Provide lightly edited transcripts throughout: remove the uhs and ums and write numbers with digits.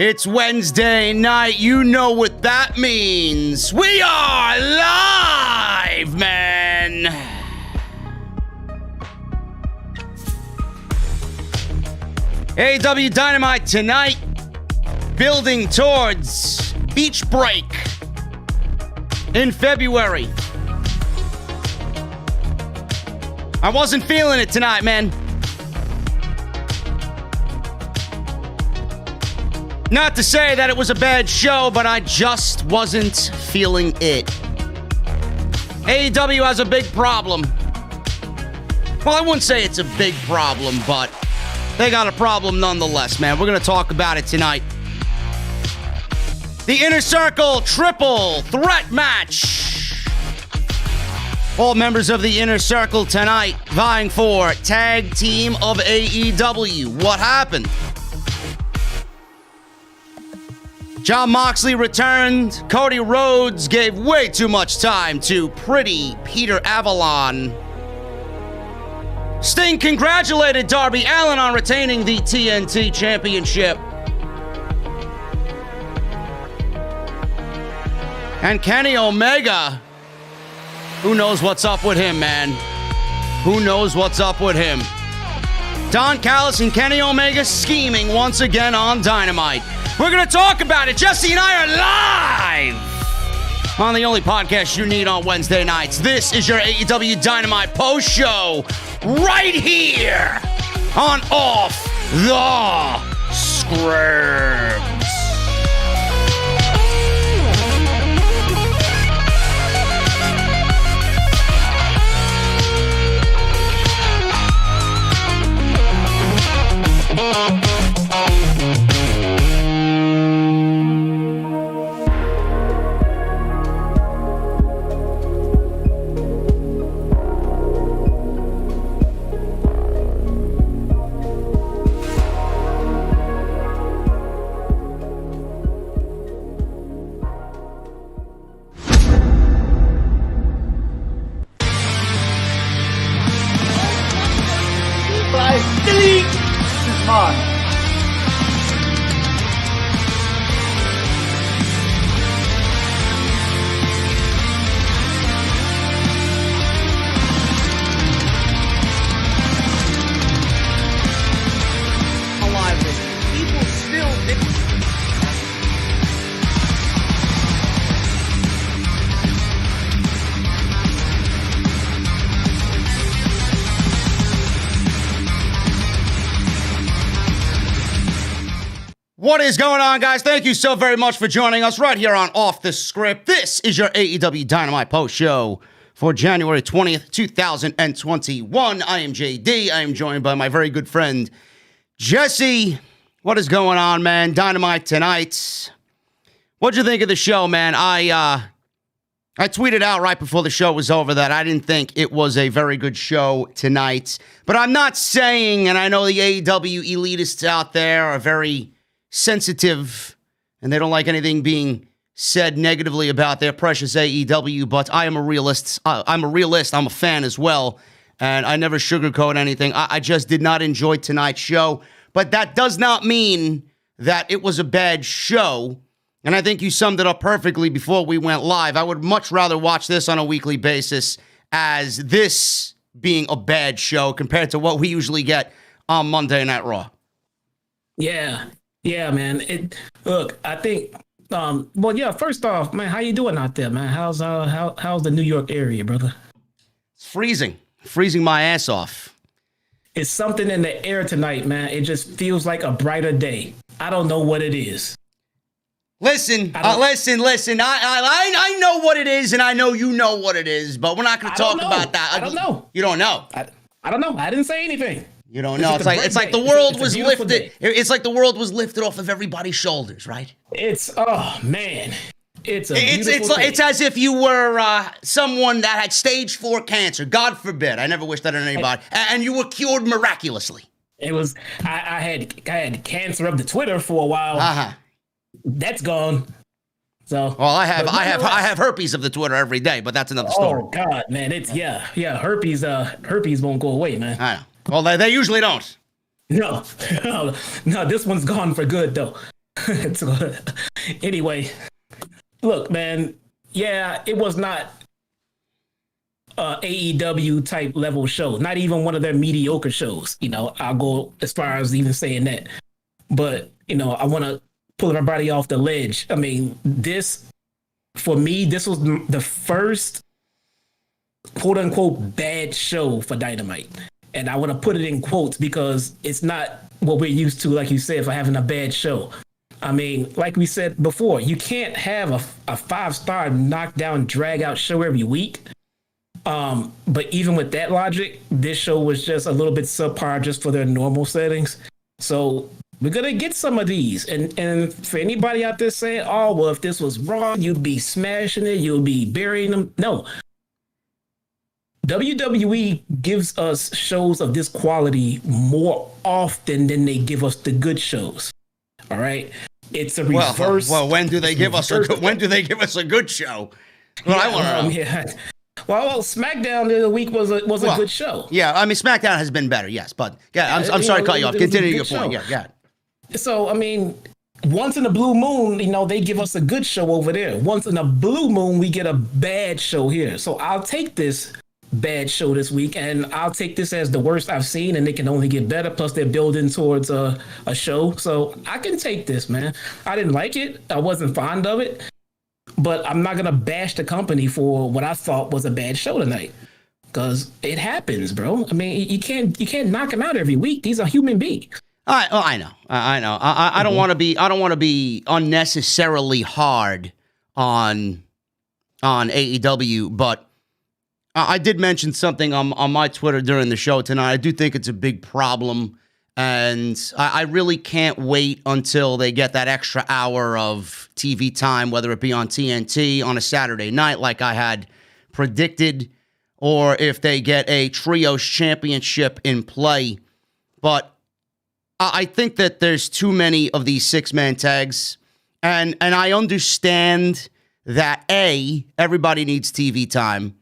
It's Wednesday night. You know what that means. We are live, man. AEW Dynamite tonight. Building towards Beach Break in February. I wasn't feeling it tonight, man. Not to say that it was a bad show, but I just wasn't feeling it. AEW has a big problem. Well, I wouldn't say it's a big problem, but they got a problem nonetheless, man. We're going to talk about it tonight. The Inner Circle Triple Threat Match. All members of the Inner Circle tonight vying for Tag Team of AEW. What happened? Jon Moxley returned. Cody Rhodes gave way too much time to pretty Peter Avalon. Sting congratulated Darby Allin on retaining the TNT Championship. And Kenny Omega, who knows what's up with him, man? Who knows what's up with him? Don Callis and Kenny Omega scheming once again on Dynamite. We're going to talk about it. Jesse and I are live on the only podcast you need on Wednesday nights. This is your AEW Dynamite post show right here on Off the Script. What is going on, guys? Thank you so very much for joining us right here on Off the Script. This is your AEW Dynamite post show for January 20th, 2021. I am JD. I am joined by my very good friend, Jesse. What is going on, man? Dynamite tonight. What'd you think of the show, man? I tweeted out right before the show was over that I didn't think it was a very good show tonight. But I'm not saying, and I know the AEW elitists out there are very sensitive, and they don't like anything being said negatively about their precious AEW, but I am a realist. I'm a fan as well, and I never sugarcoat anything. I just did not enjoy tonight's show, but that does not mean that it was a bad show, and I think you summed it up perfectly before we went live. I would much rather watch this on a weekly basis as this being a bad show compared to what we usually get on Monday Night Raw. Yeah, man. Look, I think. First off, man, how you doing out there, man? How's the New York area, brother? It's freezing my ass off. It's something in the air tonight, man. It just feels like a brighter day. I don't know what it is. Listen. I know what it is, and I know you know what it is, but we're not going to talk about that. I don't know. You don't know. I don't know. I didn't say anything. You don't know. It's like the world was lifted. It's like the world was lifted off of everybody's shoulders, right? It's man. It's as if you were someone that had stage 4 cancer. God forbid. I never wish that on anybody. And you were cured miraculously. It was. I had cancer of the Twitter for a while. That's gone. So well, I have herpes of the Twitter every day, but that's another story. Oh God, man, it's herpes won't go away, man. I know. Well, they usually don't. No, this one's gone for good though. So, anyway, look, man. Yeah, it was not AEW type level show. Not even one of their mediocre shows. I'll go as far as even saying that. But I want to pull everybody off the ledge. I mean, for me, this was the first quote unquote bad show for Dynamite. And I want to put it in quotes because it's not what we're used to, like you said, for having a bad show. I mean, like we said before, you can't have a 5-star knockdown drag out show every week. But even with that logic, this show was just a little bit subpar just for their normal settings. So we're going to get some of these. And for anybody out there saying, oh, well, if this was wrong, you'd be smashing it, you'll be burying them. No. WWE gives us shows of this quality more often than they give us the good shows. All right. It's a reverse. Well, when do they give us a good show? Well, I want to know. Yeah. Well, SmackDown the other week was a good show. Yeah, I mean SmackDown has been better, yes, but yeah, I'm sorry to cut you off. Continue your point. Yeah. So I mean, once in a blue moon, they give us a good show over there. Once in a blue moon, we get a bad show here. So I'll take this bad show this week, and I'll take this as the worst I've seen, and it can only get better. Plus, they're building towards a show, so I can take this, man. I didn't like it. I wasn't fond of it. But I'm not going to bash the company for what I thought was a bad show tonight. Because it happens, bro. I mean, you can't knock them out every week. These are human beings. I know. I don't want to be unnecessarily hard on AEW, but I did mention something on my Twitter during the show tonight. I do think it's a big problem. And I really can't wait until they get that extra hour of TV time, whether it be on TNT on a Saturday night like I had predicted, or if they get a Trios Championship in play. But I think that there's too many of these 6-man tags. And I understand that, everybody needs TV time.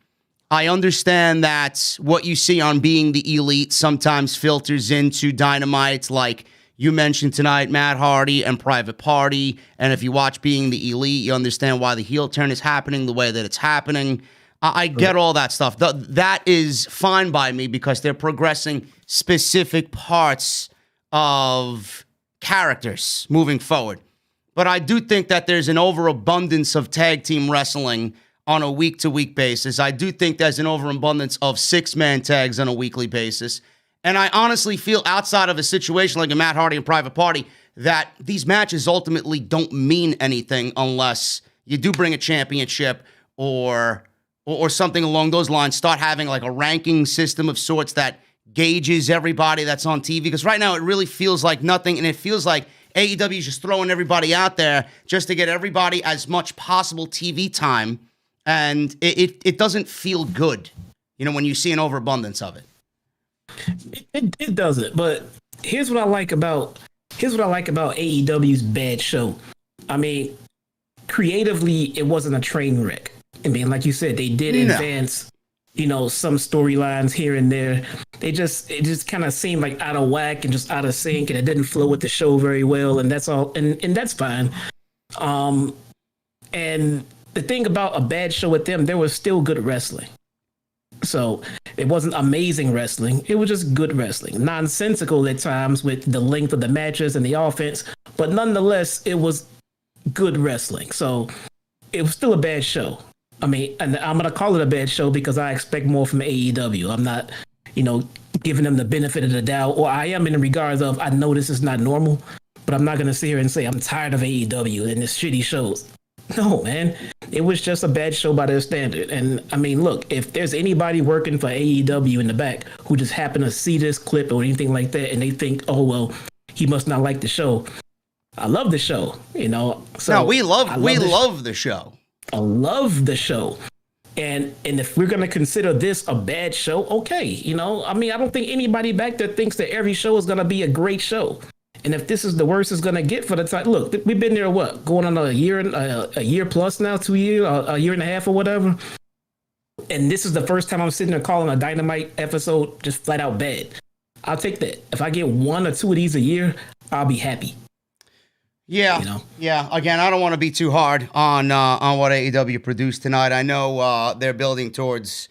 I understand that what you see on Being the Elite sometimes filters into Dynamite, like you mentioned tonight, Matt Hardy and Private Party. And if you watch Being the Elite, you understand why the heel turn is happening the way that it's happening. I get all that stuff. That is fine by me because they're progressing specific parts of characters moving forward. But I do think that there's an overabundance of tag team wrestling on a week-to-week basis. I do think there's an overabundance of 6-man tags on a weekly basis. And I honestly feel outside of a situation like a Matt Hardy and Private Party that these matches ultimately don't mean anything unless you do bring a championship or something along those lines. Start having like a ranking system of sorts that gauges everybody that's on TV. Because right now it really feels like nothing, and it feels like AEW is just throwing everybody out there just to get everybody as much possible TV time. And it doesn't feel good, when you see an overabundance of it. It doesn't. But here's what I like about AEW's bad show. I mean, creatively, it wasn't a train wreck. I mean, like you said, they did advance, some storylines here and there. It just kind of seemed like out of whack and just out of sync, and it didn't flow with the show very well. And that's all. And that's fine. And the thing about a bad show with them, there was still good wrestling. So it wasn't amazing wrestling. It was just good wrestling. Nonsensical at times with the length of the matches and the offense. But nonetheless, it was good wrestling. So it was still a bad show. I mean, and I'm going to call it a bad show because I expect more from AEW. I'm not, giving them the benefit of the doubt. Or I am in regards of, I know this is not normal. But I'm not going to sit here and say I'm tired of AEW and this shitty shows. No, man. It was just a bad show by their standard. And I mean, look, if there's anybody working for AEW in the back who just happen to see this clip or anything like that and they think, oh, well, he must not like the show. I love the show, So no, we love the show. I love the show. And if we're going to consider this a bad show, okay. I mean, I don't think anybody back there thinks that every show is going to be a great show. And if this is the worst it's going to get for the time, look, we've been there, going on a year plus now, 2 years, a year and a half or whatever. And this is the first time I'm sitting there calling a Dynamite episode just flat out bad. I'll take that. If I get 1 or 2 of these a year, I'll be happy. Yeah, you know? yeah. Again, I don't want to be too hard on what AEW produced tonight. I know they're building towards,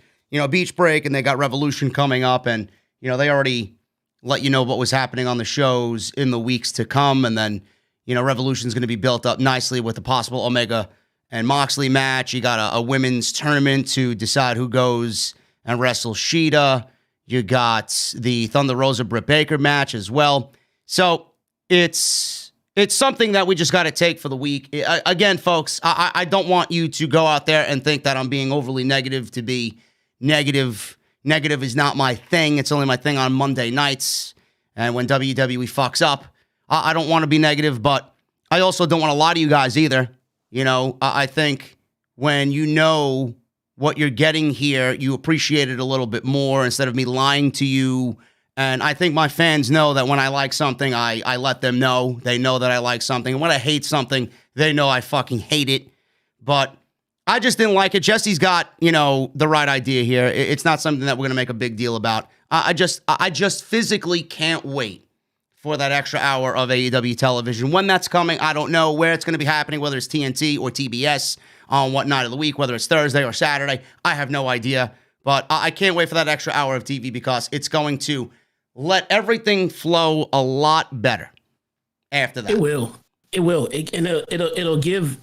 Beach Break, and they got Revolution coming up, and, they already let you know what was happening on the shows in the weeks to come, and then, Revolution's going to be built up nicely with a possible Omega and Moxley match. You got a women's tournament to decide who goes and wrestles Sheeta. You got the Thunder Rosa Britt Baker match as well. So it's something that we just got to take for the week. Again, folks, I don't want you to go out there and think that I'm being overly negative to be negative. Negative is not my thing. It's only my thing on Monday nights. And when WWE fucks up, I don't want to be negative, but I also don't want to lie to you guys either. I think when you know what you're getting here, you appreciate it a little bit more instead of me lying to you. And I think my fans know that when I like something, I let them know. They know that I like something. And when I hate something, they know I fucking hate it. But I just didn't like it. Jesse's got, the right idea here. It's not something that we're going to make a big deal about. I just physically can't wait for that extra hour of AEW television. When that's coming, I don't know where it's going to be happening, whether it's TNT or TBS, on what night of the week, whether it's Thursday or Saturday. I have no idea. But I can't wait for that extra hour of TV because it's going to let everything flow a lot better after that. It will. It'll give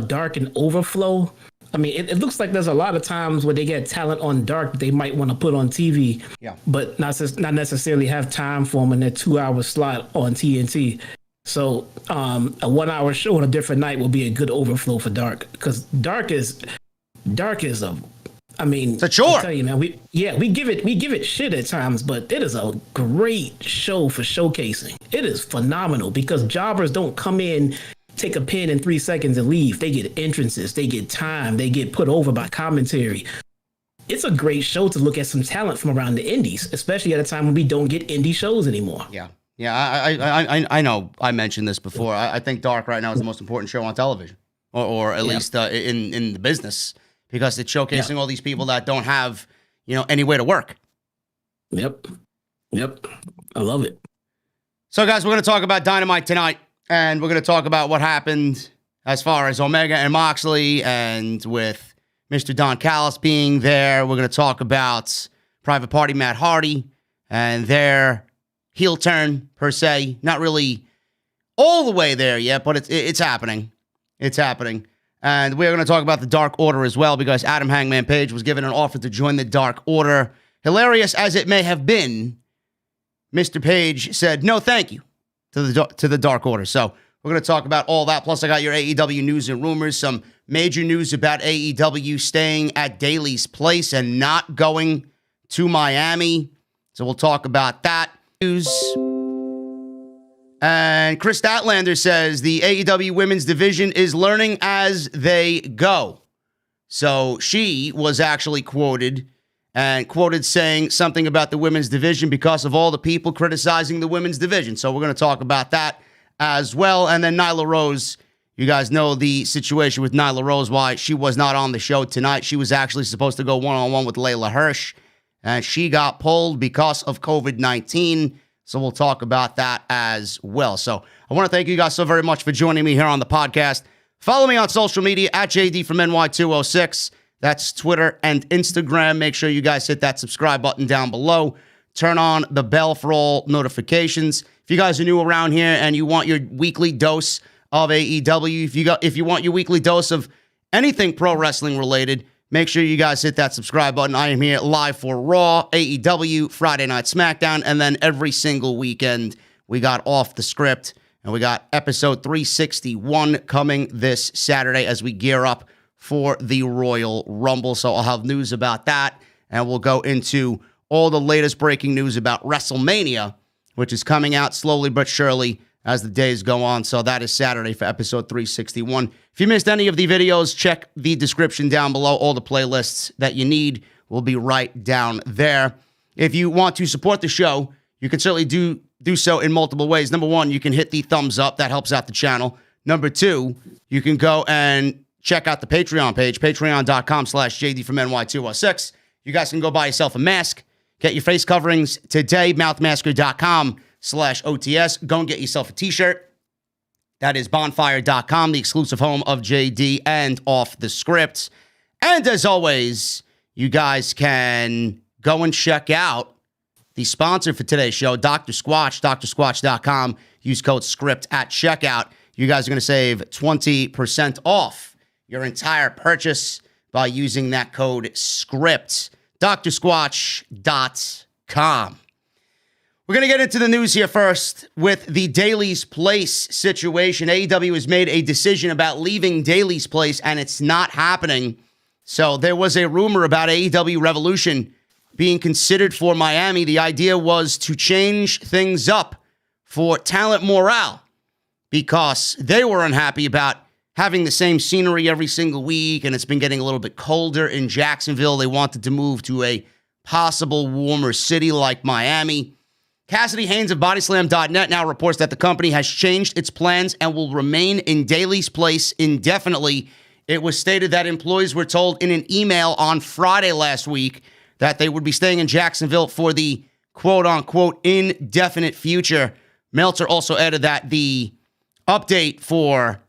Dark an overflow. I mean, it looks like there's a lot of times where they get talent on Dark that they might want to put on TV, but not necessarily have time for them in their 2-hour slot on TNT. So a 1 hour show on a different night will be a good overflow for Dark, because Dark is a, I mean, it's a chore. I tell you, man, we give it shit at times, but it is a great show for showcasing. It is phenomenal because jobbers don't come in, take a pin in 3 seconds and leave. They get entrances, they get time, they get put over by commentary. It's a great show to look at some talent from around the indies, especially at a time when we don't get indie shows anymore. Yeah, I know I mentioned this before. I think Dark right now is the most important show on television, or at least in the business, because it's showcasing all these people that don't have, anywhere to work. Yep. I love it. So, guys, we're going to talk about Dynamite tonight, and we're going to talk about what happened as far as Omega and Moxley, and with Mr. Don Callis being there. We're going to talk about Private Party Matt Hardy and their heel turn, per se. Not really all the way there yet, but it's happening. It's happening. And we're going to talk about the Dark Order as well, because Adam Hangman Page was given an offer to join the Dark Order. Hilarious as it may have been, Mr. Page said no thank you to the Dark Order. So we're going to talk about all that. Plus, I got your AEW news and rumors, some major news about AEW staying at Daly's Place and not going to Miami. So we'll talk about that. News. And Chris Statlander says the AEW women's division is learning as they go. So she was actually quoted saying something about the women's division because of all the people criticizing the women's division. So we're going to talk about that as well. And then Nyla Rose, you guys know the situation with Nyla Rose, why she was not on the show tonight. She was actually supposed to go one-on-one with Leyla Hirsch, and she got pulled because of COVID-19. So we'll talk about that as well. So I want to thank you guys so very much for joining me here on the podcast. Follow me on social media at JD from NY206. That's Twitter and Instagram. Make sure you guys hit that subscribe button down below. Turn on the bell for all notifications. If you guys are new around here and you want your weekly dose of AEW, if you want your weekly dose of anything pro wrestling related, make sure you guys hit that subscribe button. I am here live for Raw, AEW, Friday Night SmackDown, and then every single weekend we got Off the Script, and we got episode 361 coming this Saturday as we gear up for the Royal Rumble. So I'll have news about that, and we'll go into all the latest breaking news about WrestleMania, which is coming out slowly but surely as the days go on. So that is Saturday for episode 361. If you missed any of the videos, check the description down below. All the playlists that you need will be right down there. If you want to support the show, you can certainly do so in multiple ways. Number one, you can hit the thumbs up. That helps out the channel. Number two, you can go and check out the Patreon page, patreon.com/JD from NY206. You guys can go buy yourself a mask. Get your face coverings today, mouthmasker.com/OTS. Go and get yourself a t-shirt. That is bonfire.com, the exclusive home of JD and Off the Script. And as always, you guys can go and check out the sponsor for today's show, Dr. Squatch, drsquatch.com. Use code SCRIPT at checkout. You guys are going to save 20% off your entire purchase by using that code SCRIPT. drsquatch.com. We're going to get into the news here first with the Daily's Place situation. AEW has made a decision about leaving Daily's Place, and it's not happening. So there was a rumor about AEW Revolution being considered for Miami. The idea was to change things up for talent morale because they were unhappy about having the same scenery every single week, and it's been getting a little bit colder in Jacksonville. They wanted to move to a possible warmer city like Miami. Cassidy Haynes of Bodyslam.net now reports that the company has changed its plans and will remain in Daily's Place indefinitely. It was stated that employees were told in an email on Friday last week that they would be staying in Jacksonville for the quote-unquote indefinite future. Meltzer also added that the update for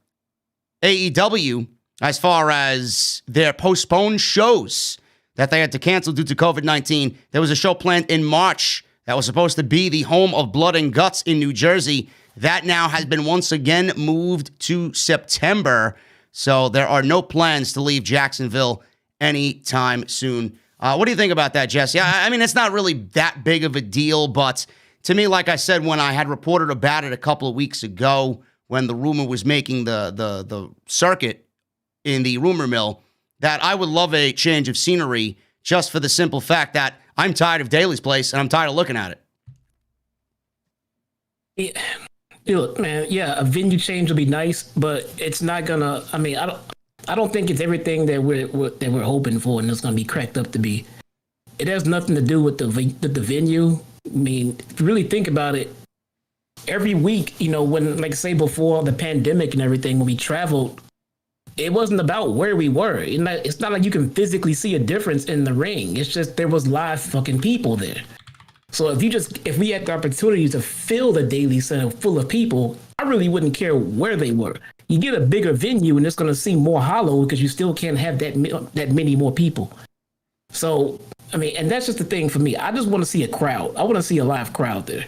AEW, as far as their postponed shows that they had to cancel due to COVID-19, there was a show planned in March that was supposed to be the home of Blood and Guts in New Jersey. That now has been once again moved to September. So there are no plans to leave Jacksonville anytime soon. What do you think about that, Jesse? I mean, it's not really that big of a deal, but to me, like I said, when I had reported about it a couple of weeks ago, when the rumor was making the circuit in the rumor mill, that I would love a change of scenery just for the simple fact that I'm tired of Daily's Place and I'm tired of looking at it. Look, man, yeah, a venue change would be nice, but it's not gonna. I mean, I don't think it's everything that we're hoping for, and it's gonna be cracked up to be. It has nothing to do with the venue. I mean, if you really think about it, every week, when, like, say, before the pandemic and everything, when we traveled, it wasn't about where we were. It's not like you can physically see a difference in the ring. It's just there was live fucking people there. So if we had the opportunity to fill the Daily Center full of people, I really wouldn't care where they were. You get a bigger venue and it's going to seem more hollow because you still can't have that many more people. So, I mean, and that's just the thing for me. I just want to see a crowd. I want to see a live crowd there.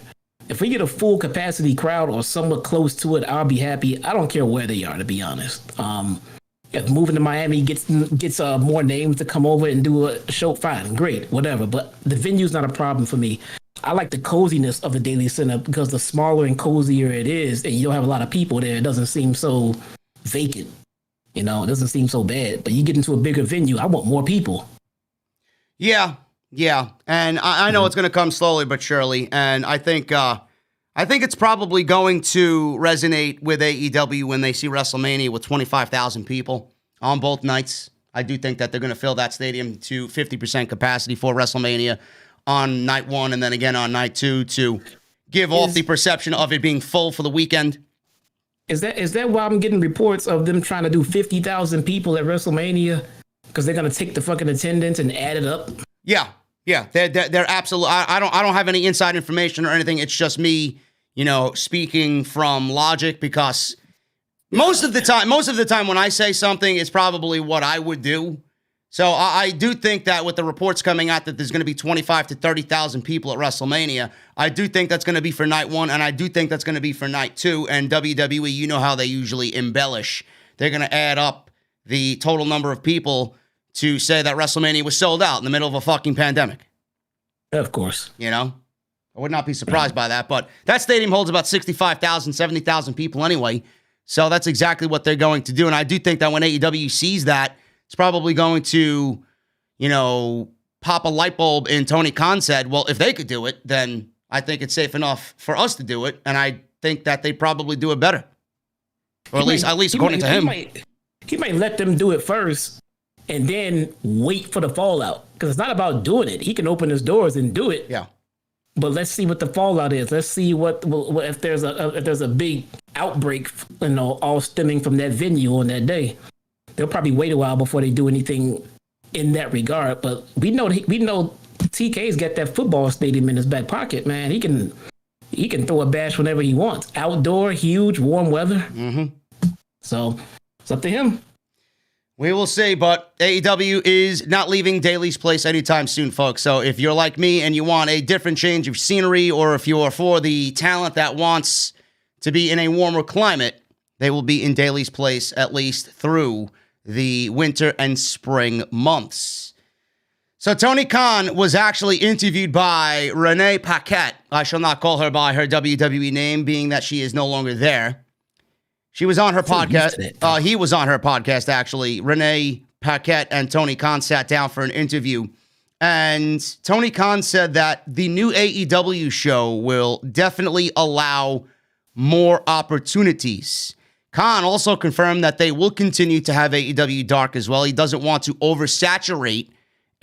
If we get a full capacity crowd or somewhat close to it, I'll be happy. I don't care where they are, to be honest. If moving to Miami gets more names to come over and do a show, fine, great, whatever. But the venue's not a problem for me. I like the coziness of the Daily Center because the smaller and cozier it is, and you don't have a lot of people there, it doesn't seem so vacant. It doesn't seem so bad. But you get into a bigger venue, I want more people. Yeah. And I know it's going to come slowly but surely. And I think it's probably going to resonate with AEW when they see WrestleMania with 25,000 people on both nights. I do think that they're going to fill that stadium to 50% capacity for WrestleMania on night one and then again on night two to give off the perception of it being full for the weekend. Is that why I'm getting reports of them trying to do 50,000 people at WrestleMania because they're going to take the fucking attendance and add it up? Yeah, they're absolutely. I don't have any inside information or anything. It's just me, speaking from logic because most of the time when I say something, it's probably what I would do. So I do think that with the reports coming out that there's going to be 25 to 30,000 people at WrestleMania, I do think that's going to be for night one, and I do think that's going to be for night two. And WWE, you know how they usually embellish. They're going to add up the total number of people to say that WrestleMania was sold out in the middle of a fucking pandemic. Of course. I would not be surprised by that. But that stadium holds about 65,000, 70,000 people anyway. So that's exactly what they're going to do. And I do think that when AEW sees that, it's probably going to, pop a light bulb in Tony Khan's head. Well, if they could do it, then I think it's safe enough for us to do it. And I think that they probably do it better. Or at least according to him. He might let them do it first and then wait for the fallout. Because it's not about doing it. He can open his doors and do it. Yeah. But let's see what the fallout is. Let's see what if there's a big outbreak, all stemming from that venue on that day. They'll probably wait a while before they do anything in that regard. But we know TK's got that football stadium in his back pocket, man. He can he can throw a bash whenever he wants. Outdoor, huge, warm weather. Mm-hmm. So it's up to him. We will see, but AEW is not leaving Daly's place anytime soon, folks. So if you're like me and you want a different change of scenery, or if you're for the talent that wants to be in a warmer climate, they will be in Daly's place at least through the winter and spring months. So Tony Khan was actually interviewed by Renee Paquette. I shall not call her by her WWE name, being that she is no longer there. She was on her podcast. He was on her podcast, actually. Renee Paquette and Tony Khan sat down for an interview. And Tony Khan said that the new AEW show will definitely allow more opportunities. Khan also confirmed that they will continue to have AEW Dark as well. He doesn't want to oversaturate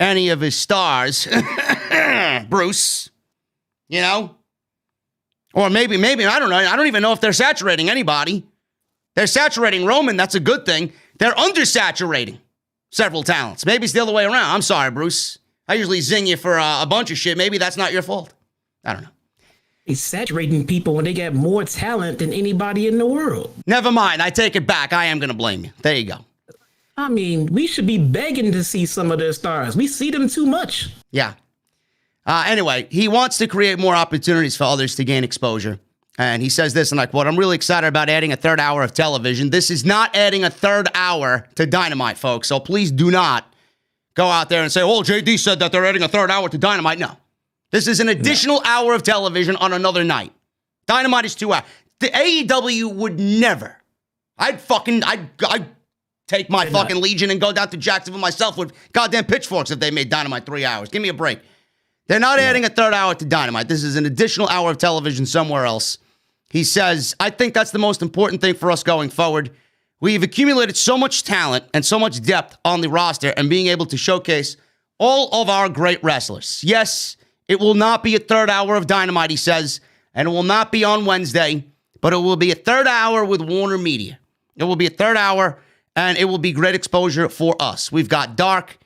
any of his stars. Bruce, you know? Or maybe, I don't know. I don't even know if they're saturating anybody. They're saturating Roman. That's a good thing. They're undersaturating several talents. Maybe it's the other way around. I'm sorry, Bruce. I usually zing you for a bunch of shit. Maybe that's not your fault. I don't know. He's saturating people when they got more talent than anybody in the world. Never mind. I take it back. I am going to blame you. There you go. I mean, we should be begging to see some of their stars. We see them too much. Yeah. Anyway, he wants to create more opportunities for others to gain exposure. And he says this, and I quote, "I'm really excited about adding a third hour of television. This is not adding a third hour to Dynamite, folks. So please do not go out there and say, oh, JD said that they're adding a third hour to Dynamite. No. This is an additional hour of television on another night. Dynamite is 2 hours. The AEW would never. I'd take my fucking Legion and go down to Jacksonville myself with goddamn pitchforks if they made Dynamite 3 hours. Give me a break. They're not adding a third hour to Dynamite. This is an additional hour of television somewhere else. He says, I think that's the most important thing for us going forward. We've accumulated so much talent and so much depth on the roster and being able to showcase all of our great wrestlers. Yes, it will not be a third hour of Dynamite, he says, and it will not be on Wednesday, but it will be a third hour with Warner Media. It will be a third hour, and it will be great exposure for us. We've got Dark,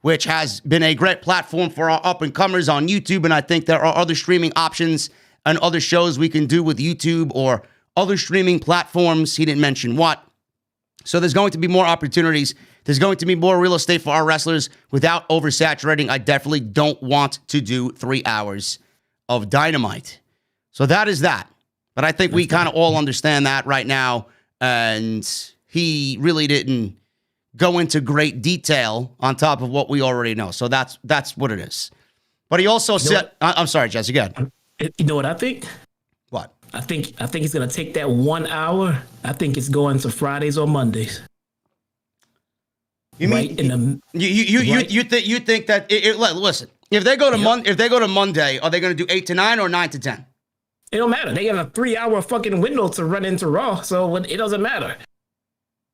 which has been a great platform for our up-and-comers on YouTube, and I think there are other streaming options and other shows we can do with YouTube or other streaming platforms. He didn't mention what. So there's going to be more opportunities. There's going to be more real estate for our wrestlers without oversaturating. I definitely don't want to do 3 hours of Dynamite. So that is that. But I think we kind of all understand that right now, and he really didn't go into great detail on top of what we already know. So that's what it is. But he also said, I'm sorry, Jesse, go ahead. You know what I think? What? I think he's gonna take that 1 hour. I think it's going to Fridays or Mondays. You mean you think that listen, if they go to Monday, are they going to do 8 to 9 or 9 to 10? It don't matter. They got a 3 hour fucking window to run into Raw, so it doesn't matter.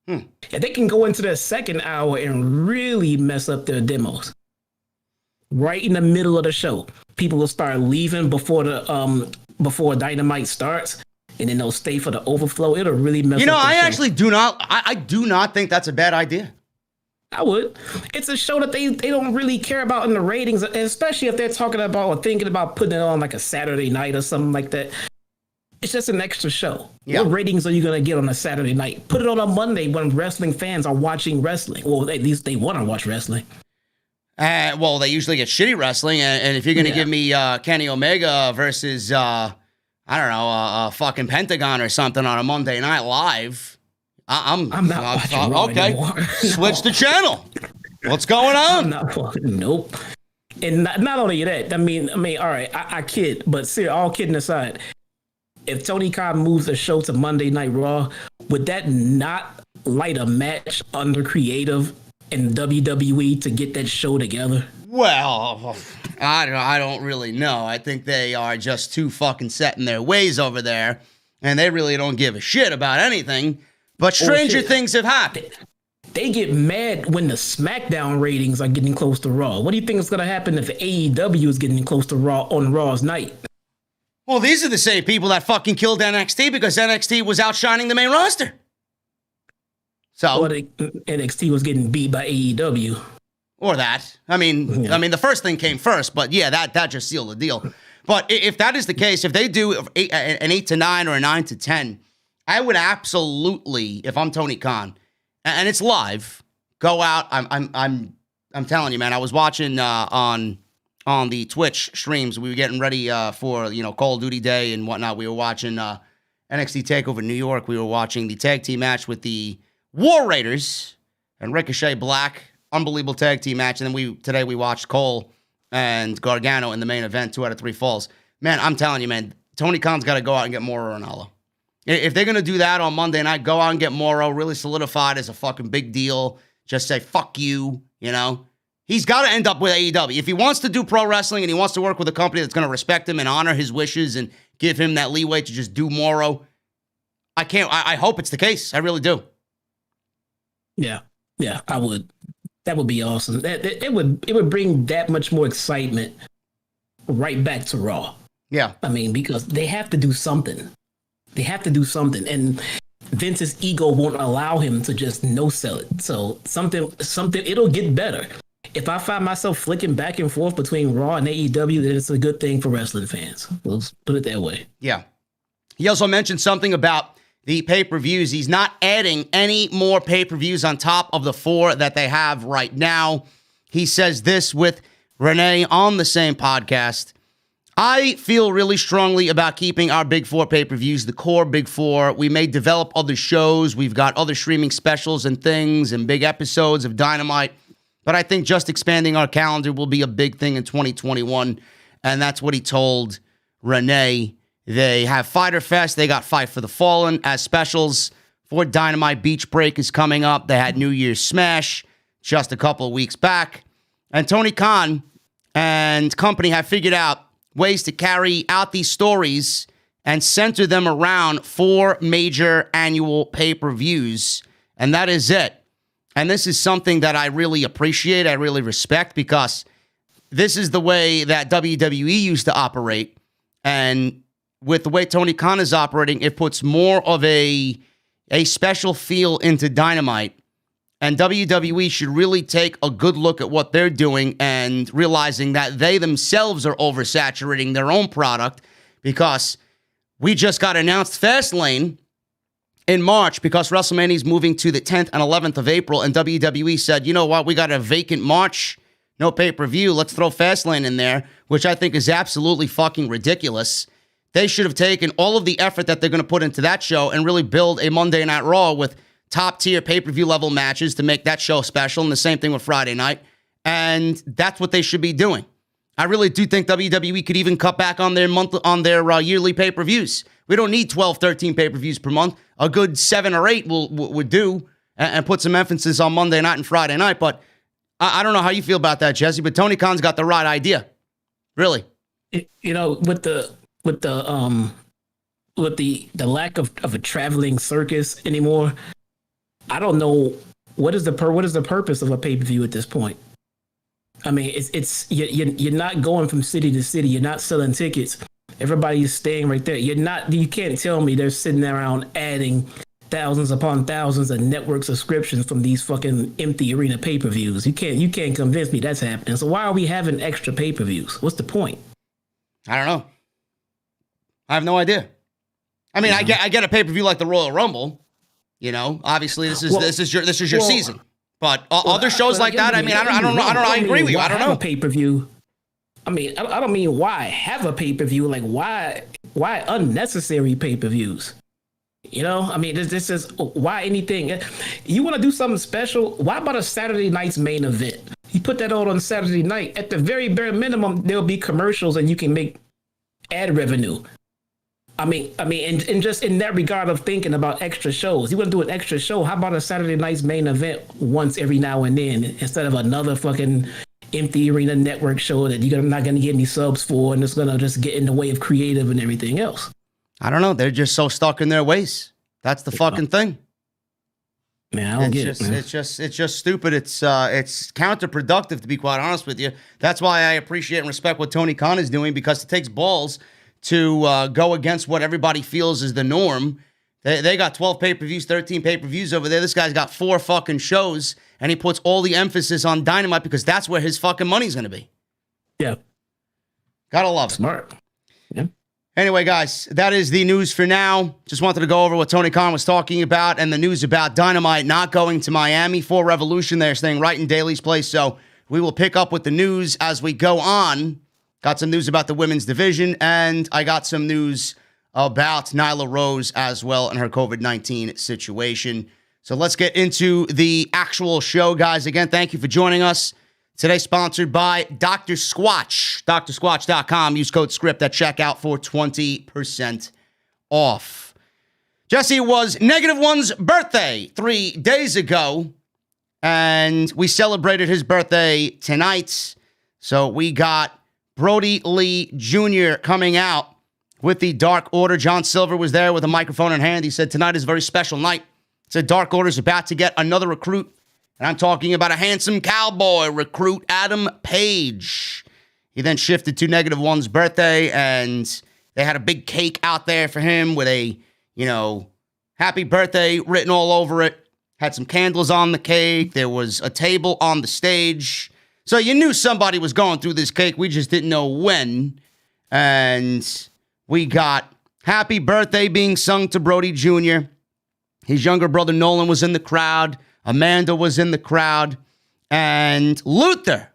If they can go into their second hour and really mess up their demos right in the middle of the show, people will start leaving before Dynamite starts, and then they'll stay for the overflow. It'll really mess up the show. Actually do not. I do not think that's a bad idea. I would. It's a show that they don't really care about in the ratings, especially if they're talking about or thinking about putting it on like a Saturday night or something like that. It's just an extra show. Yeah. What ratings are you going to get on a Saturday night? Put it on a Monday when wrestling fans are watching wrestling. Well, at least they want to watch wrestling. Well, they usually get shitty wrestling. And if you're going to give me Kenny Omega versus, I don't know, a fucking Pentagon or something on a Monday Night Live, I'm not watching Raw anymore. Switch the channel. What's going on? Nope. And not only that, I mean, all right, I kid, but seriously, all kidding aside, if Tony Khan moves the show to Monday Night Raw, would that not light a match under creative in WWE to get that show together? Well, I don't really know. I think they are just too fucking set in their ways over there, and they really don't give a shit about anything. But stranger things have happened. They get mad when the SmackDown ratings are getting close to Raw. What do you think is going to happen if AEW is getting close to Raw on Raw's night? Well, these are the same people that fucking killed NXT because NXT was outshining the main roster. So, NXT was getting beat by AEW. Or that. I mean, the first thing came first, but yeah, that just sealed the deal. But if that is the case, if they do an 8 to 9 or a 9 to 10, I would absolutely, if I'm Tony Khan, and it's live, go out. I'm telling you, man. I was watching on the Twitch streams. We were getting ready for Call of Duty Day and whatnot. We were watching NXT Takeover New York. We were watching the tag team match with the War Raiders and Ricochet Black. Unbelievable tag team match. And then today we watched Cole and Gargano in the main event, 2 out of 3 falls. Man, I'm telling you, man, Tony Khan's got to go out and get Miro Ranallo. If they're going to do that on Monday night, go out and get Miro, really solidified as a fucking big deal. Just say, fuck you, He's got to end up with AEW. If he wants to do pro wrestling and he wants to work with a company that's going to respect him and honor his wishes and give him that leeway to just do Miro, I hope it's the case. I really do. Yeah, I would. That would be awesome. It would bring that much more excitement right back to Raw. Yeah. I mean, because they have to do something. And Vince's ego won't allow him to just no-sell it. So something, it'll get better. If I find myself flicking back and forth between Raw and AEW, then it's a good thing for wrestling fans. Let's put it that way. Yeah. He also mentioned something about the pay-per-views. He's not adding any more pay-per-views on top of the 4 that they have right now. He says this with Renee on the same podcast. I feel really strongly about keeping our big 4 pay-per-views, the core big 4. We may develop other shows. We've got other streaming specials and things and big episodes of Dynamite. But I think just expanding our calendar will be a big thing in 2021. And that's what he told Renee. They have Fyter Fest. They got Fight for the Fallen as specials. For Dynamite, Beach Break is coming up. They had New Year's Smash just a couple of weeks back. And Tony Khan and company have figured out ways to carry out these stories and center them around 4 major annual pay-per-views. And that is it. And this is something that I really appreciate, I really respect, because this is the way that WWE used to operate. And with the way Tony Khan is operating, it puts more of a special feel into Dynamite. And WWE should really take a good look at what they're doing and realizing that they themselves are oversaturating their own product, because we just got announced Fastlane in March because WrestleMania is moving to the 10th and 11th of April, and WWE said, you know what, we got a vacant March, no pay-per-view, let's throw Fastlane in there, which I think is absolutely fucking ridiculous. They should have taken all of the effort that they're going to put into that show and really build a Monday Night Raw with top-tier pay-per-view level matches to make that show special, and the same thing with Friday night. And that's what they should be doing. I really do think WWE could even cut back on their yearly pay-per-views. We don't need 12, 13 pay-per-views per month. A good 7 or 8 would do, and put some emphasis on Monday night and Friday night. But I don't know how you feel about that, Jesse, but Tony Khan's got the right idea. Really. With the lack of a traveling circus anymore, I don't know what is the purpose of a pay-per-view at this point. I mean, you're not going from city to city. You're not selling tickets. Everybody's staying right there. You can't tell me they're sitting around adding thousands upon thousands of network subscriptions from these fucking empty arena pay-per-views. You can't convince me that's happening. So why are we having extra pay-per-views? What's the point? I don't know. I have no idea. I mean, yeah. I get a pay-per-view like the Royal Rumble. Obviously this is your season. But other shows like that, I mean, I don't know. I agree with you. I don't know. Pay-per-view. I mean, I don't mean why have a pay-per-view. Like why unnecessary pay-per-views? I mean, this is why anything. You want to do something special? Why about a Saturday night's main event? You put that on Saturday night. At the very bare minimum, there'll be commercials and you can make ad revenue. I mean, and just in that regard of thinking about extra shows, you want to do an extra show? How about a Saturday night's main event once every now and then, instead of another fucking empty arena network show that you're not going to get any subs for, and it's going to just get in the way of creative and everything else? I don't know. They're just so stuck in their ways. That's the fucking thing. Man, I don't get it, man. It's just stupid. It's counterproductive, to be quite honest with you. That's why I appreciate and respect what Tony Khan is doing, because it takes balls to go against what everybody feels is the norm. They got 12 pay-per-views, 13 pay-per-views over there. This guy's got 4 fucking shows, and he puts all the emphasis on Dynamite because that's where his fucking money's going to be. Yeah. Gotta love it. Smart. Yeah. Anyway, guys, that is the news for now. Just wanted to go over what Tony Khan was talking about and the news about Dynamite not going to Miami for Revolution. They're staying right in Daly's place. So we will pick up with the news as we go on. Got some news about the women's division, and I got some news about Nyla Rose as well and her COVID-19 situation. So let's get into the actual show, guys. Again, thank you for joining us. Today sponsored by Dr. Squatch, drsquatch.com. Use code SCRIPT at checkout for 20% off. Jesse, was Negative One's birthday 3 days ago, and we celebrated his birthday tonight. So we got Brody Lee Jr. coming out with the Dark Order. John Silver was there with a microphone in hand. He said, tonight is a very special night. He said, Dark Order's about to get another recruit. And I'm talking about a handsome cowboy recruit, Adam Page. He then shifted to Negative One's birthday, and they had a big cake out there for him with a, happy birthday written all over it. Had some candles on the cake. There was a table on the stage. So you knew somebody was going through this cake. We just didn't know when. And we got happy birthday being sung to Brody Jr. His younger brother Nolan was in the crowd. Amanda was in the crowd, and Luther,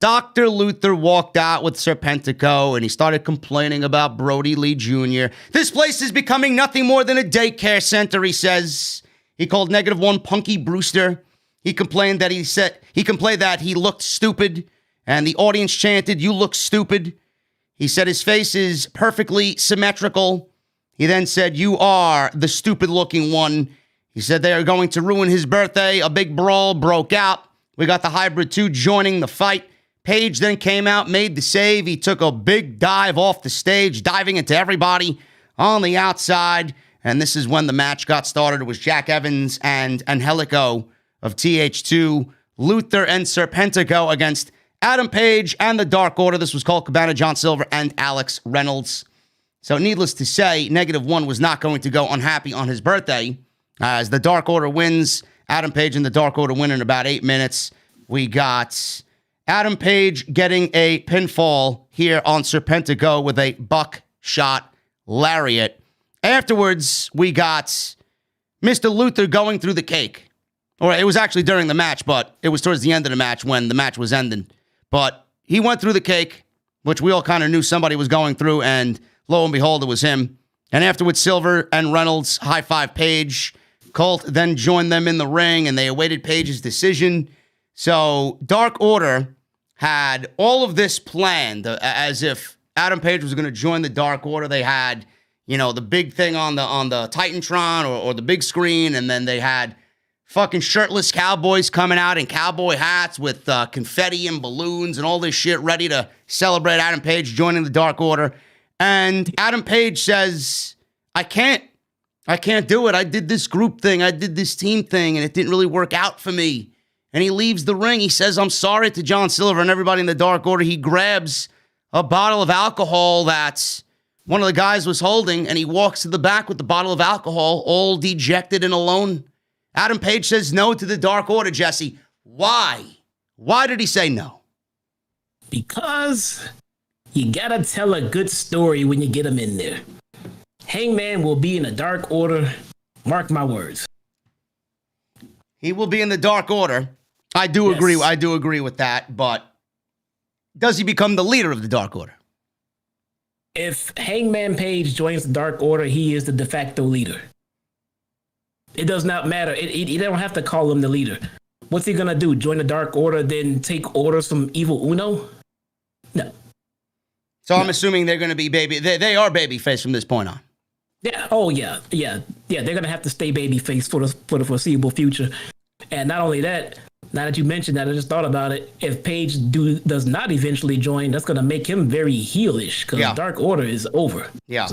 Dr. Luther, walked out with Serpentico, and he started complaining about Brody Lee Jr. This place is becoming nothing more than a daycare center, he says. He called Negative One Punky Brewster. He complained that he looked stupid, and the audience chanted, "You look stupid." He said his face is perfectly symmetrical. He then said, "You are the stupid-looking one." He said they are going to ruin his birthday. A big brawl broke out. We got the Hybrid 2 joining the fight. Page then came out, made the save. He took a big dive off the stage, diving into everybody on the outside. And this is when the match got started. It was Jack Evans and Angelico of TH2, Luther and Serpentico against Adam Page and the Dark Order. This was Colt Cabana, John Silver, and Alex Reynolds. So needless to say, Negative One was not going to go unhappy on his birthday. As the Dark Order wins, Adam Page and the Dark Order win in about 8 minutes. We got Adam Page getting a pinfall here on Serpentico with a buckshot lariat. Afterwards, we got Mr. Luther going through the cake. Or it was actually during the match, but it was towards the end of the match when the match was ending. But he went through the cake, which we all kind of knew somebody was going through, and lo and behold, it was him. And afterwards, Silver and Reynolds high-five Page. Colt then joined them in the ring, and they awaited Page's decision. So Dark Order had all of this planned as if Adam Page was going to join the Dark Order. They had, the big thing on the Titantron or the big screen, and then they had fucking shirtless cowboys coming out in cowboy hats with confetti and balloons and all this shit ready to celebrate Adam Page joining the Dark Order. And Adam Page says, I can't do it. I did this group thing. I did this team thing, and it didn't really work out for me. And he leaves the ring. He says, I'm sorry to John Silver and everybody in the Dark Order. He grabs a bottle of alcohol that one of the guys was holding, and he walks to the back with the bottle of alcohol, all dejected and alone. Adam Page says no to the Dark Order, Jesse. Why? Why did he say no? Because you gotta tell a good story when you get him in there. Hangman will be in the Dark Order. Mark my words. He will be in the Dark Order. I do agree. I do agree with that. But does he become the leader of the Dark Order? If Hangman Page joins the Dark Order, he is the de facto leader. It does not matter. They don't have to call him the leader. What's he gonna do? Join the Dark Order, then take orders from Evil Uno? No. So I'm assuming they're going to be baby. They are babyface from this point on. Yeah. Oh, yeah. They're gonna have to stay babyface for the foreseeable future. And not only that, now that you mentioned that, I just thought about it. If Page does not eventually join, that's gonna make him very heelish because Dark Order is over. Yeah.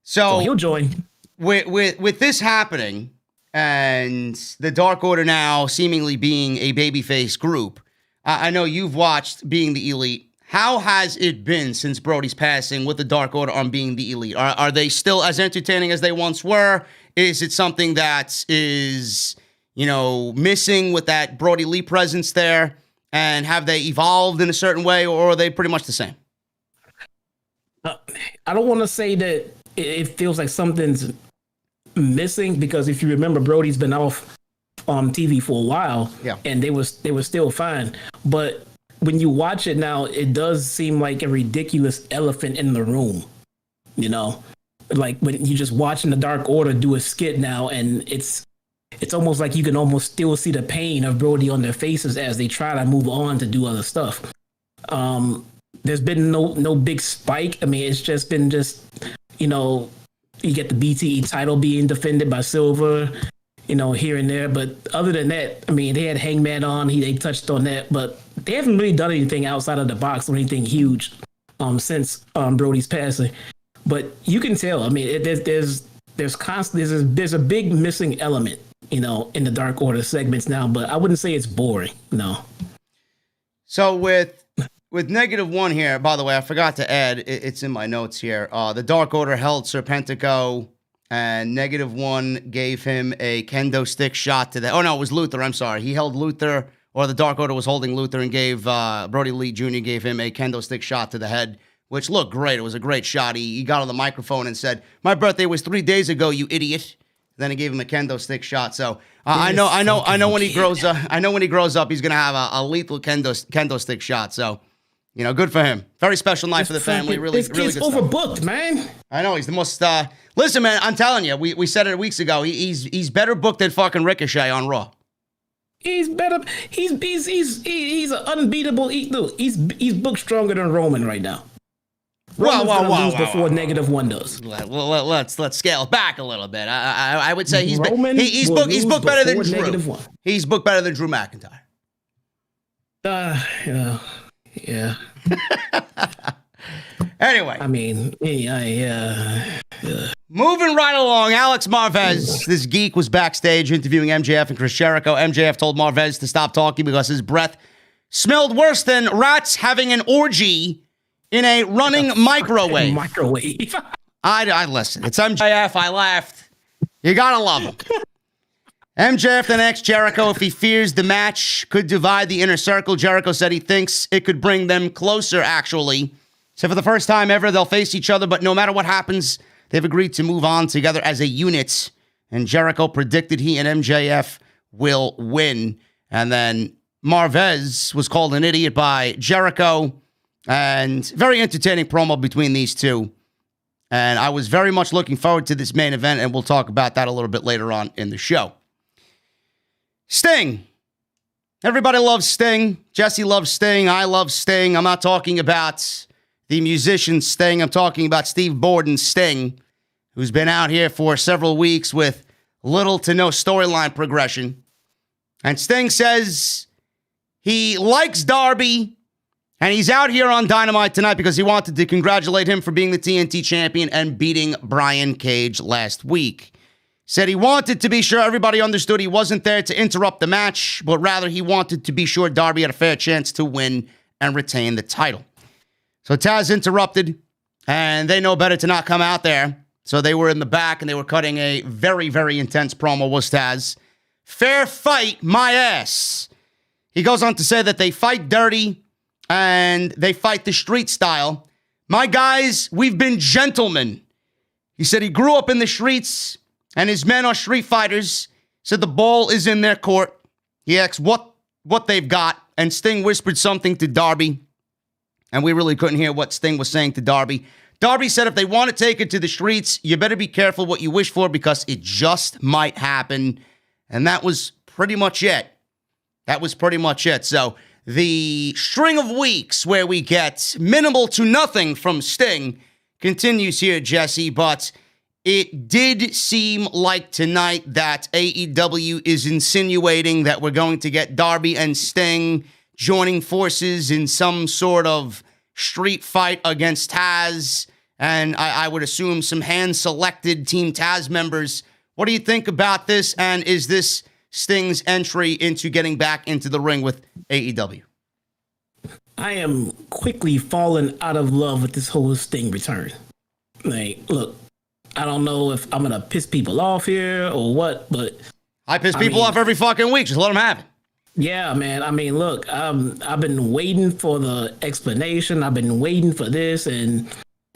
So he'll join. With this happening and the Dark Order now seemingly being a babyface group, I know you've watched Being the Elite. How has it been since Brody's passing with the Dark Order on Being the Elite? Are they still as entertaining as they once were? Is it something that is, missing with that Brody Lee presence there? And have they evolved in a certain way, or are they pretty much the same? I don't want to say that it feels like something's missing, because if you remember, Brody's been off on TV for a while, and they were still fine. But when you watch it now, it does seem like a ridiculous elephant in the room. You know, like when you just watching the Dark Order do a skit now, and it's almost like you can almost still see the pain of Brody on their faces as they try to move on to do other stuff. There's been no big spike. I mean, it's just been you know, you get the BTE title being defended by Silver, you know, here and there. But other than that, I mean, they had Hangman on. They touched on that, but they haven't really done anything outside of the box or anything huge since Brody's passing. But you can tell. I mean, there's a big missing element, you know, in the Dark Order segments now. But I wouldn't say it's boring. No. So with -1 here, by the way, I forgot to add, it's in my notes here. The Dark Order held Serpentico, and -1 gave him a kendo stick shot to the... Oh, no, it was Luther. I'm sorry. He held Luther, or the Dark Order was holding Luther, and gave Brody Lee Jr. gave him a kendo stick shot to the head, which looked great. It was a great shot. He got on the microphone and said, "My birthday was 3 days ago, you idiot." Then he gave him a kendo stick shot. So I know when he grows up, he's gonna have a lethal kendo stick shot. So, you know, good for him. Very special night for the family. Really, this kid's good overbooked, stuff. Man. I know he's the most. Listen, man, I'm telling you, we said it weeks ago. He's better booked than fucking Ricochet on Raw. He's better. He's an unbeatable. He's booked stronger than Roman right now. Roman's lose before -1 does. Let's scale it back a little bit. I would say he's booked better than Drew. He's booked better than Drew McIntyre. Yeah. Anyway, I mean, yeah. Moving right along, Alex Marvez, this geek, was backstage interviewing MJF and Chris Jericho. MJF told Marvez to stop talking because his breath smelled worse than rats having an orgy in a running microwave. I listen. It's MJF. I laughed. You gotta love him. MJF then asked Jericho if he fears the match could divide the inner circle. Jericho said he thinks it could bring them closer, actually. So for the first time ever, they'll face each other, but no matter what happens, they've agreed to move on together as a unit. And Jericho predicted he and MJF will win. And then Marvez was called an idiot by Jericho. And very entertaining promo between these two. And I was very much looking forward to this main event, and we'll talk about that a little bit later on in the show. Sting. Everybody loves Sting. Jesse loves Sting. I love Sting. I'm not talking about the musician Sting. I'm talking about Steve Borden's Sting, who's been out here for several weeks with little to no storyline progression. And Sting says he likes Darby, and he's out here on Dynamite tonight because he wanted to congratulate him for being the TNT champion and beating Brian Cage last week. Said he wanted to be sure everybody understood he wasn't there to interrupt the match, but rather he wanted to be sure Darby had a fair chance to win and retain the title. So Taz interrupted, and they know better to not come out there. So they were in the back, and they were cutting a very, very intense promo, was Taz. Fair fight, my ass. He goes on to say that they fight dirty, and they fight the street style. My guys, we've been gentlemen. He said he grew up in the streets, and his men are street fighters. Said the ball is in their court. He asked what they've got, and Sting whispered something to Darby, and we really couldn't hear what Sting was saying to Darby. Darby said if they want to take it to the streets, you better be careful what you wish for because it just might happen. And that was pretty much it. So the string of weeks where we get minimal to nothing from Sting continues here, Jesse, but it did seem like tonight that AEW is insinuating that we're going to get Darby and Sting joining forces in some sort of street fight against Taz, and I would assume some hand-selected Team Taz members. What do you think about this, and is this Sting's entry into getting back into the ring with AEW? I am quickly falling out of love with this whole Sting return. Like, look, I don't know if I'm going to piss people off here or what, but I piss people off every fucking week. Just let them have it. Yeah, man. I mean, look, I've been waiting for the explanation. I've been waiting for this. And,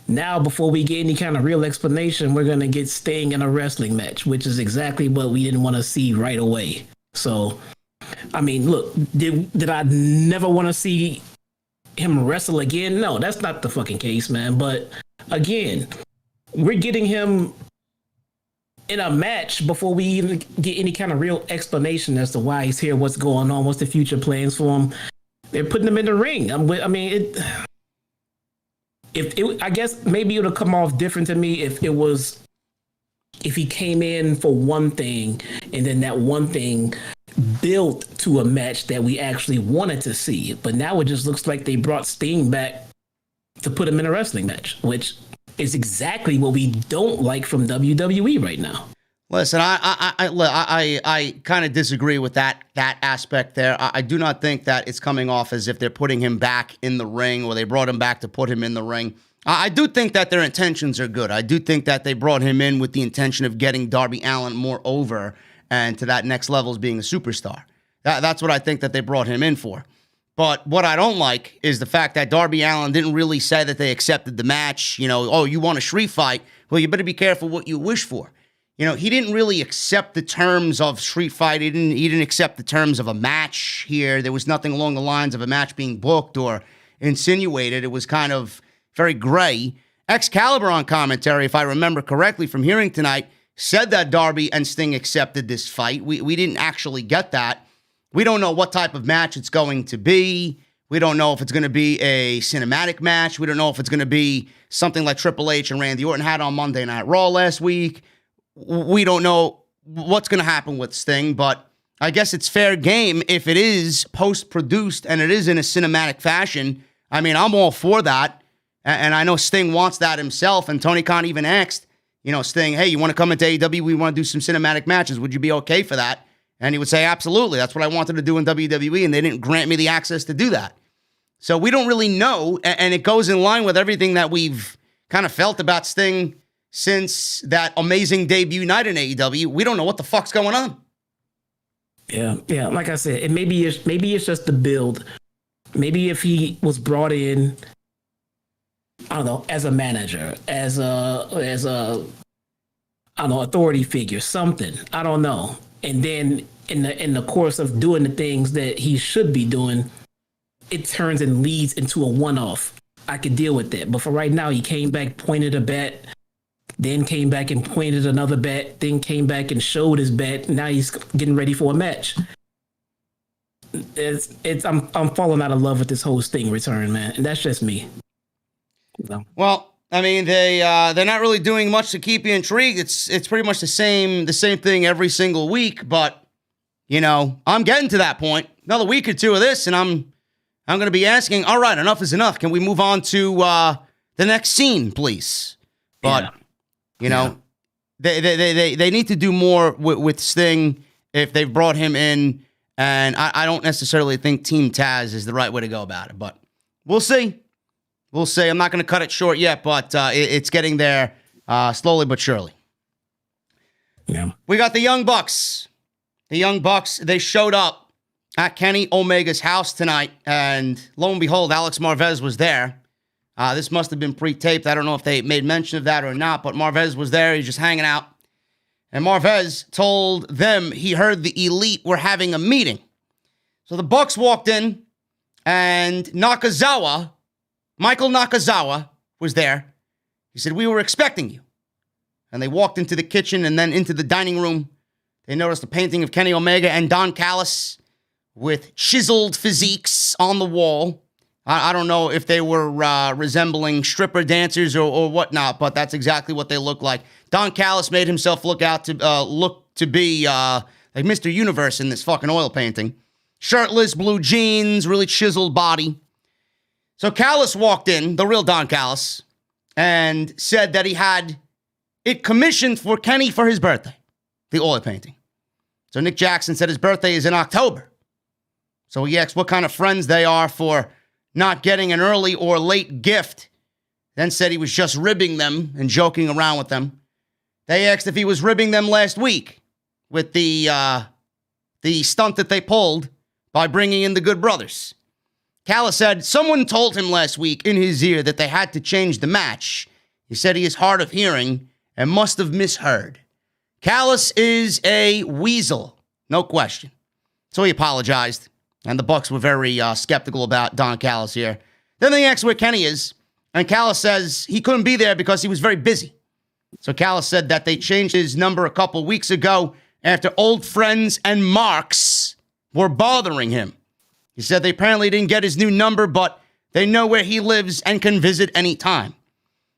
Now, before we get any kind of real explanation, we're going to get Sting in a wrestling match, which is exactly what we didn't want to see right away. So, I mean, look, did I never want to see him wrestle again? No, that's not the fucking case, man. But again, we're getting him in a match before we even get any kind of real explanation as to why he's here, what's going on, what's the future plans for him. They're putting him in the ring. I mean, I guess maybe it would come off different to me if he came in for one thing and then that one thing built to a match that we actually wanted to see. But now it just looks like they brought Sting back to put him in a wrestling match, which is exactly what we don't like from WWE right now. Listen, I kind of disagree with that aspect there. I do not think that it's coming off as if they're putting him back in the ring or they brought him back to put him in the ring. I do think that their intentions are good. I do think that they brought him in with the intention of getting Darby Allin more over and to that next level as being a superstar. That's what I think that they brought him in for. But what I don't like is the fact that Darby Allin didn't really say that they accepted the match. You know, oh, you want a street fight? Well, you better be careful what you wish for. You know, he didn't really accept the terms of street fight. He didn't accept the terms of a match here. There was nothing along the lines of a match being booked or insinuated. It was kind of very gray. Excalibur on commentary, if I remember correctly from hearing tonight, said that Darby and Sting accepted this fight. We didn't actually get that. We don't know what type of match it's going to be. We don't know if it's going to be a cinematic match. We don't know if it's going to be something like Triple H and Randy Orton had on Monday Night Raw last week. We don't know what's going to happen with Sting, but I guess it's fair game if it is post-produced and it is in a cinematic fashion. I mean, I'm all for that, and I know Sting wants that himself, and Tony Khan even asked, you know, Sting, hey, you want to come into AEW? We want to do some cinematic matches. Would you be okay for that? And he would say, absolutely. That's what I wanted to do in WWE, and they didn't grant me the access to do that. So we don't really know, and it goes in line with everything that we've kind of felt about Sting since that amazing debut night in AEW. We don't know what the fuck's going on. Yeah. Like I said, maybe it's just the build. Maybe if he was brought in, I don't know, as a manager, as a I don't know, authority figure, something. I don't know. And then in the course of doing the things that he should be doing, it turns and leads into a one-off. I could deal with that. But for right now, he came back, pointed a bat, then came back and pointed another bat, then came back and showed his bat. Now he's getting ready for a match. I'm falling out of love with this whole Sting return, man. And that's just me. No. Well, I mean, they're not really doing much to keep you intrigued. It's pretty much the same thing every single week. But you know, I'm getting to that point. Another week or two of this, and I'm going to be asking, all right, enough is enough. Can we move on to the next scene, please? But you know, they need to do more with Sting if they've brought him in. And I don't necessarily think Team Taz is the right way to go about it. But we'll see. We'll see. I'm not going to cut it short yet, but it's getting there slowly but surely. Yeah. We got the Young Bucks. The Young Bucks, they showed up at Kenny Omega's house tonight, and lo and behold, Alex Marvez was there. This must have been pre-taped. I don't know if they made mention of that or not, but Marvez was there. He's just hanging out. And Marvez told them he heard the Elite were having a meeting. So the Bucks walked in, and Michael Nakazawa was there. He said, we were expecting you. And they walked into the kitchen and then into the dining room. They noticed a painting of Kenny Omega and Don Callis with chiseled physiques on the wall. I don't know if they were resembling stripper dancers or whatnot, but that's exactly what they look like. Don Callis made himself look to be like Mr. Universe in this fucking oil painting. Shirtless, blue jeans, really chiseled body. So Callis walked in, the real Don Callis, and said that he had it commissioned for Kenny for his birthday, the oil painting. So Nick Jackson said his birthday is in October. So he asked what kind of friends they are for not getting an early or late gift. Then said he was just ribbing them and joking around with them. They asked if he was ribbing them last week with the stunt that they pulled by bringing in the Good Brothers. Callis said someone told him last week in his ear that they had to change the match He said he is hard of hearing and must have misheard. Callis is a weasel, no question. So he apologized, and the Bucks were very skeptical about Don Callis here. Then they asked where Kenny is, and Callis says he couldn't be there because he was very busy. So Callis said that they changed his number a couple weeks ago after old friends and marks were bothering him. He said they apparently didn't get his new number, but they know where he lives and can visit anytime.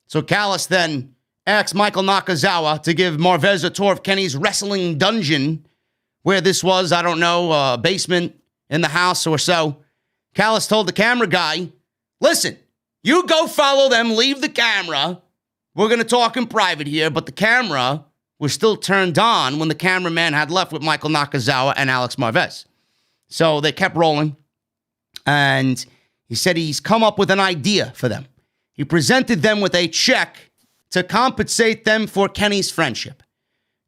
So Callis then asked Michael Nakazawa to give Marvez a tour of Kenny's wrestling dungeon, where this was, I don't know, a basement in the house or so. Callis told the camera guy, listen, you go follow them, leave the camera. We're going to talk in private here, but the camera was still turned on when the cameraman had left with Michael Nakazawa and Alex Marvez. So they kept rolling, and he said he's come up with an idea for them. He presented them with a check to compensate them for Kenny's friendship.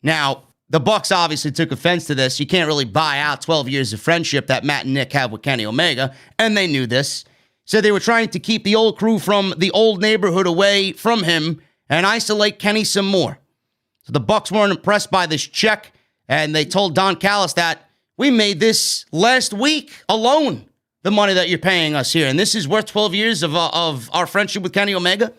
Now, the Bucks obviously took offense to this. You can't really buy out 12 years of friendship that Matt and Nick have with Kenny Omega, and they knew this. So they were trying to keep the old crew from the old neighborhood away from him and isolate Kenny some more. So the Bucks weren't impressed by this check, and they told Don Callis that we made this last week alone, the money that you're paying us here, and this is worth 12 years of our friendship with Kenny Omega.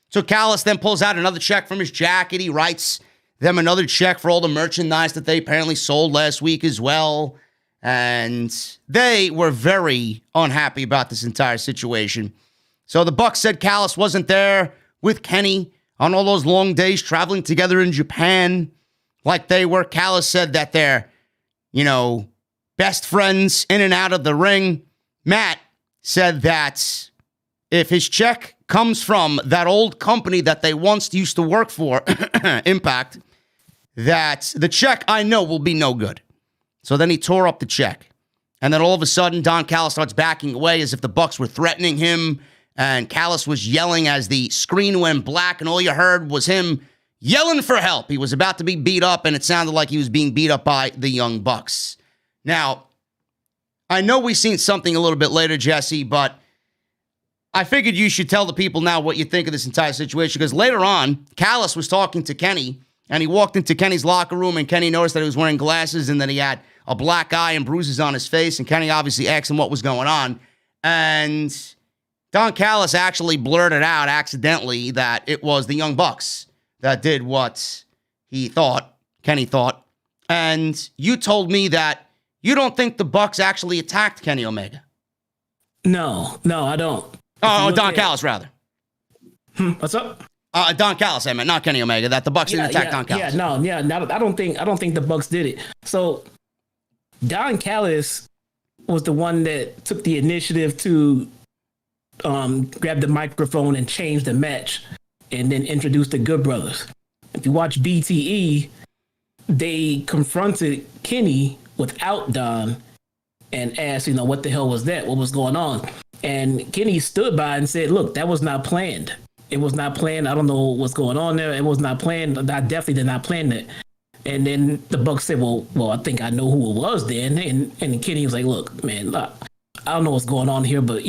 So Callis then pulls out another check from his jacket. He writes them another check for all the merchandise that they apparently sold last week as well. And they were very unhappy about this entire situation. So the Bucks said Callis wasn't there with Kenny on all those long days traveling together in Japan like they were. Callis said that they're, best friends in and out of the ring. Matt said that if his check comes from that old company that they once used to work for, Impact, that the check I know will be no good. So then he tore up the check. And then all of a sudden, Don Callis starts backing away as if the Bucks were threatening him. And Callis was yelling as the screen went black, and all you heard was him yelling for help. He was about to be beat up, and it sounded like he was being beat up by the Young Bucks. Now, I know we've seen something a little bit later, Jesse, but I figured you should tell the people now what you think of this entire situation, because later on, Callis was talking to Kenny, and he walked into Kenny's locker room, and Kenny noticed that he was wearing glasses and that he had a black eye and bruises on his face, and Kenny obviously asked him what was going on, and Don Callis actually blurted out accidentally that it was the Young Bucks that did what Kenny thought, and you told me that you don't think the Bucks actually attacked Kenny Omega. No, I don't. Oh, Don Callis, rather. What's up? Don Callis, I meant, not Kenny Omega. That the Bucks didn't attack Don Callis. I don't think the Bucks did it. So Don Callis was the one that took the initiative to grab the microphone and change the match, and then introduce the Good Brothers. If you watch BTE, they confronted Kenny without Don and asked, what the hell was that? What was going on? And Kenny stood by and said, look, that was not planned. It was not planned. I don't know what's going on there. It was not planned. I definitely did not plan that. And then the Bucks said, well, I think I know who it was then. And Kenny was like, look, man, I don't know what's going on here, but,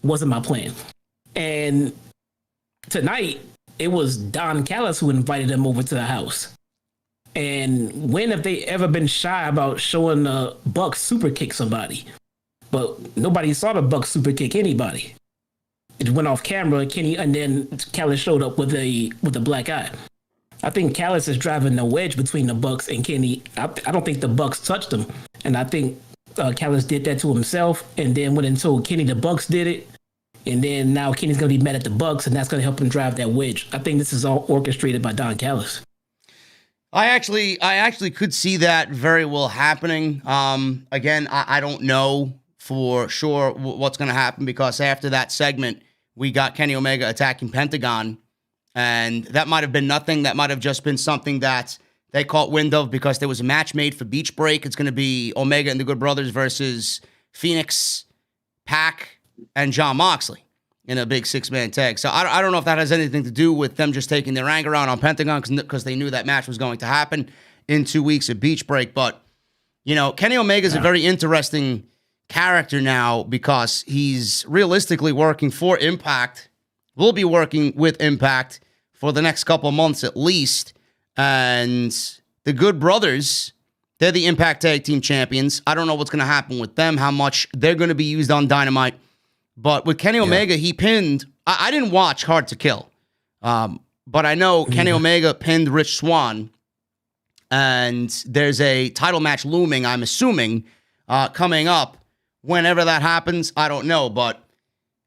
wasn't my plan. And tonight, it was Don Callis who invited them over to the house. And when have they ever been shy about showing the Bucks super kick somebody? But nobody saw the Bucks super kick anybody. It went off camera, Kenny, and then Callis showed up with a black eye. I think Callis is driving the wedge between the Bucks and Kenny. I don't think the Bucks touched him, and I think Callis did that to himself, and then went and told Kenny the Bucks did it, and then now Kenny's gonna be mad at the Bucks, and that's gonna help him drive that wedge. I think this is all orchestrated by Don Callis. I actually could see that very well happening. Again, I don't know for sure what's going to happen, because after that segment, we got Kenny Omega attacking Pentagon, and that might have been nothing. That might have just been something that they caught wind of because there was a match made for Beach Break. It's going to be Omega and the Good Brothers versus Phoenix, Pac, and John Moxley in a big six-man tag. So I don't know if that has anything to do with them just taking their anger out on Pentagon because they knew that match was going to happen in 2 weeks at Beach Break. But, Kenny Omega is a very interesting character now because he's realistically working for Impact, will be working with Impact for the next couple of months at least. And the Good Brothers, they're the Impact Tag Team Champions. I don't know what's going to happen with them, how much they're going to be used on Dynamite. But with Kenny Omega, he pinned... I didn't watch Hard to Kill. But I know Kenny Omega pinned Rich Swann. And there's a title match looming, I'm assuming, coming up. Whenever that happens, I don't know. But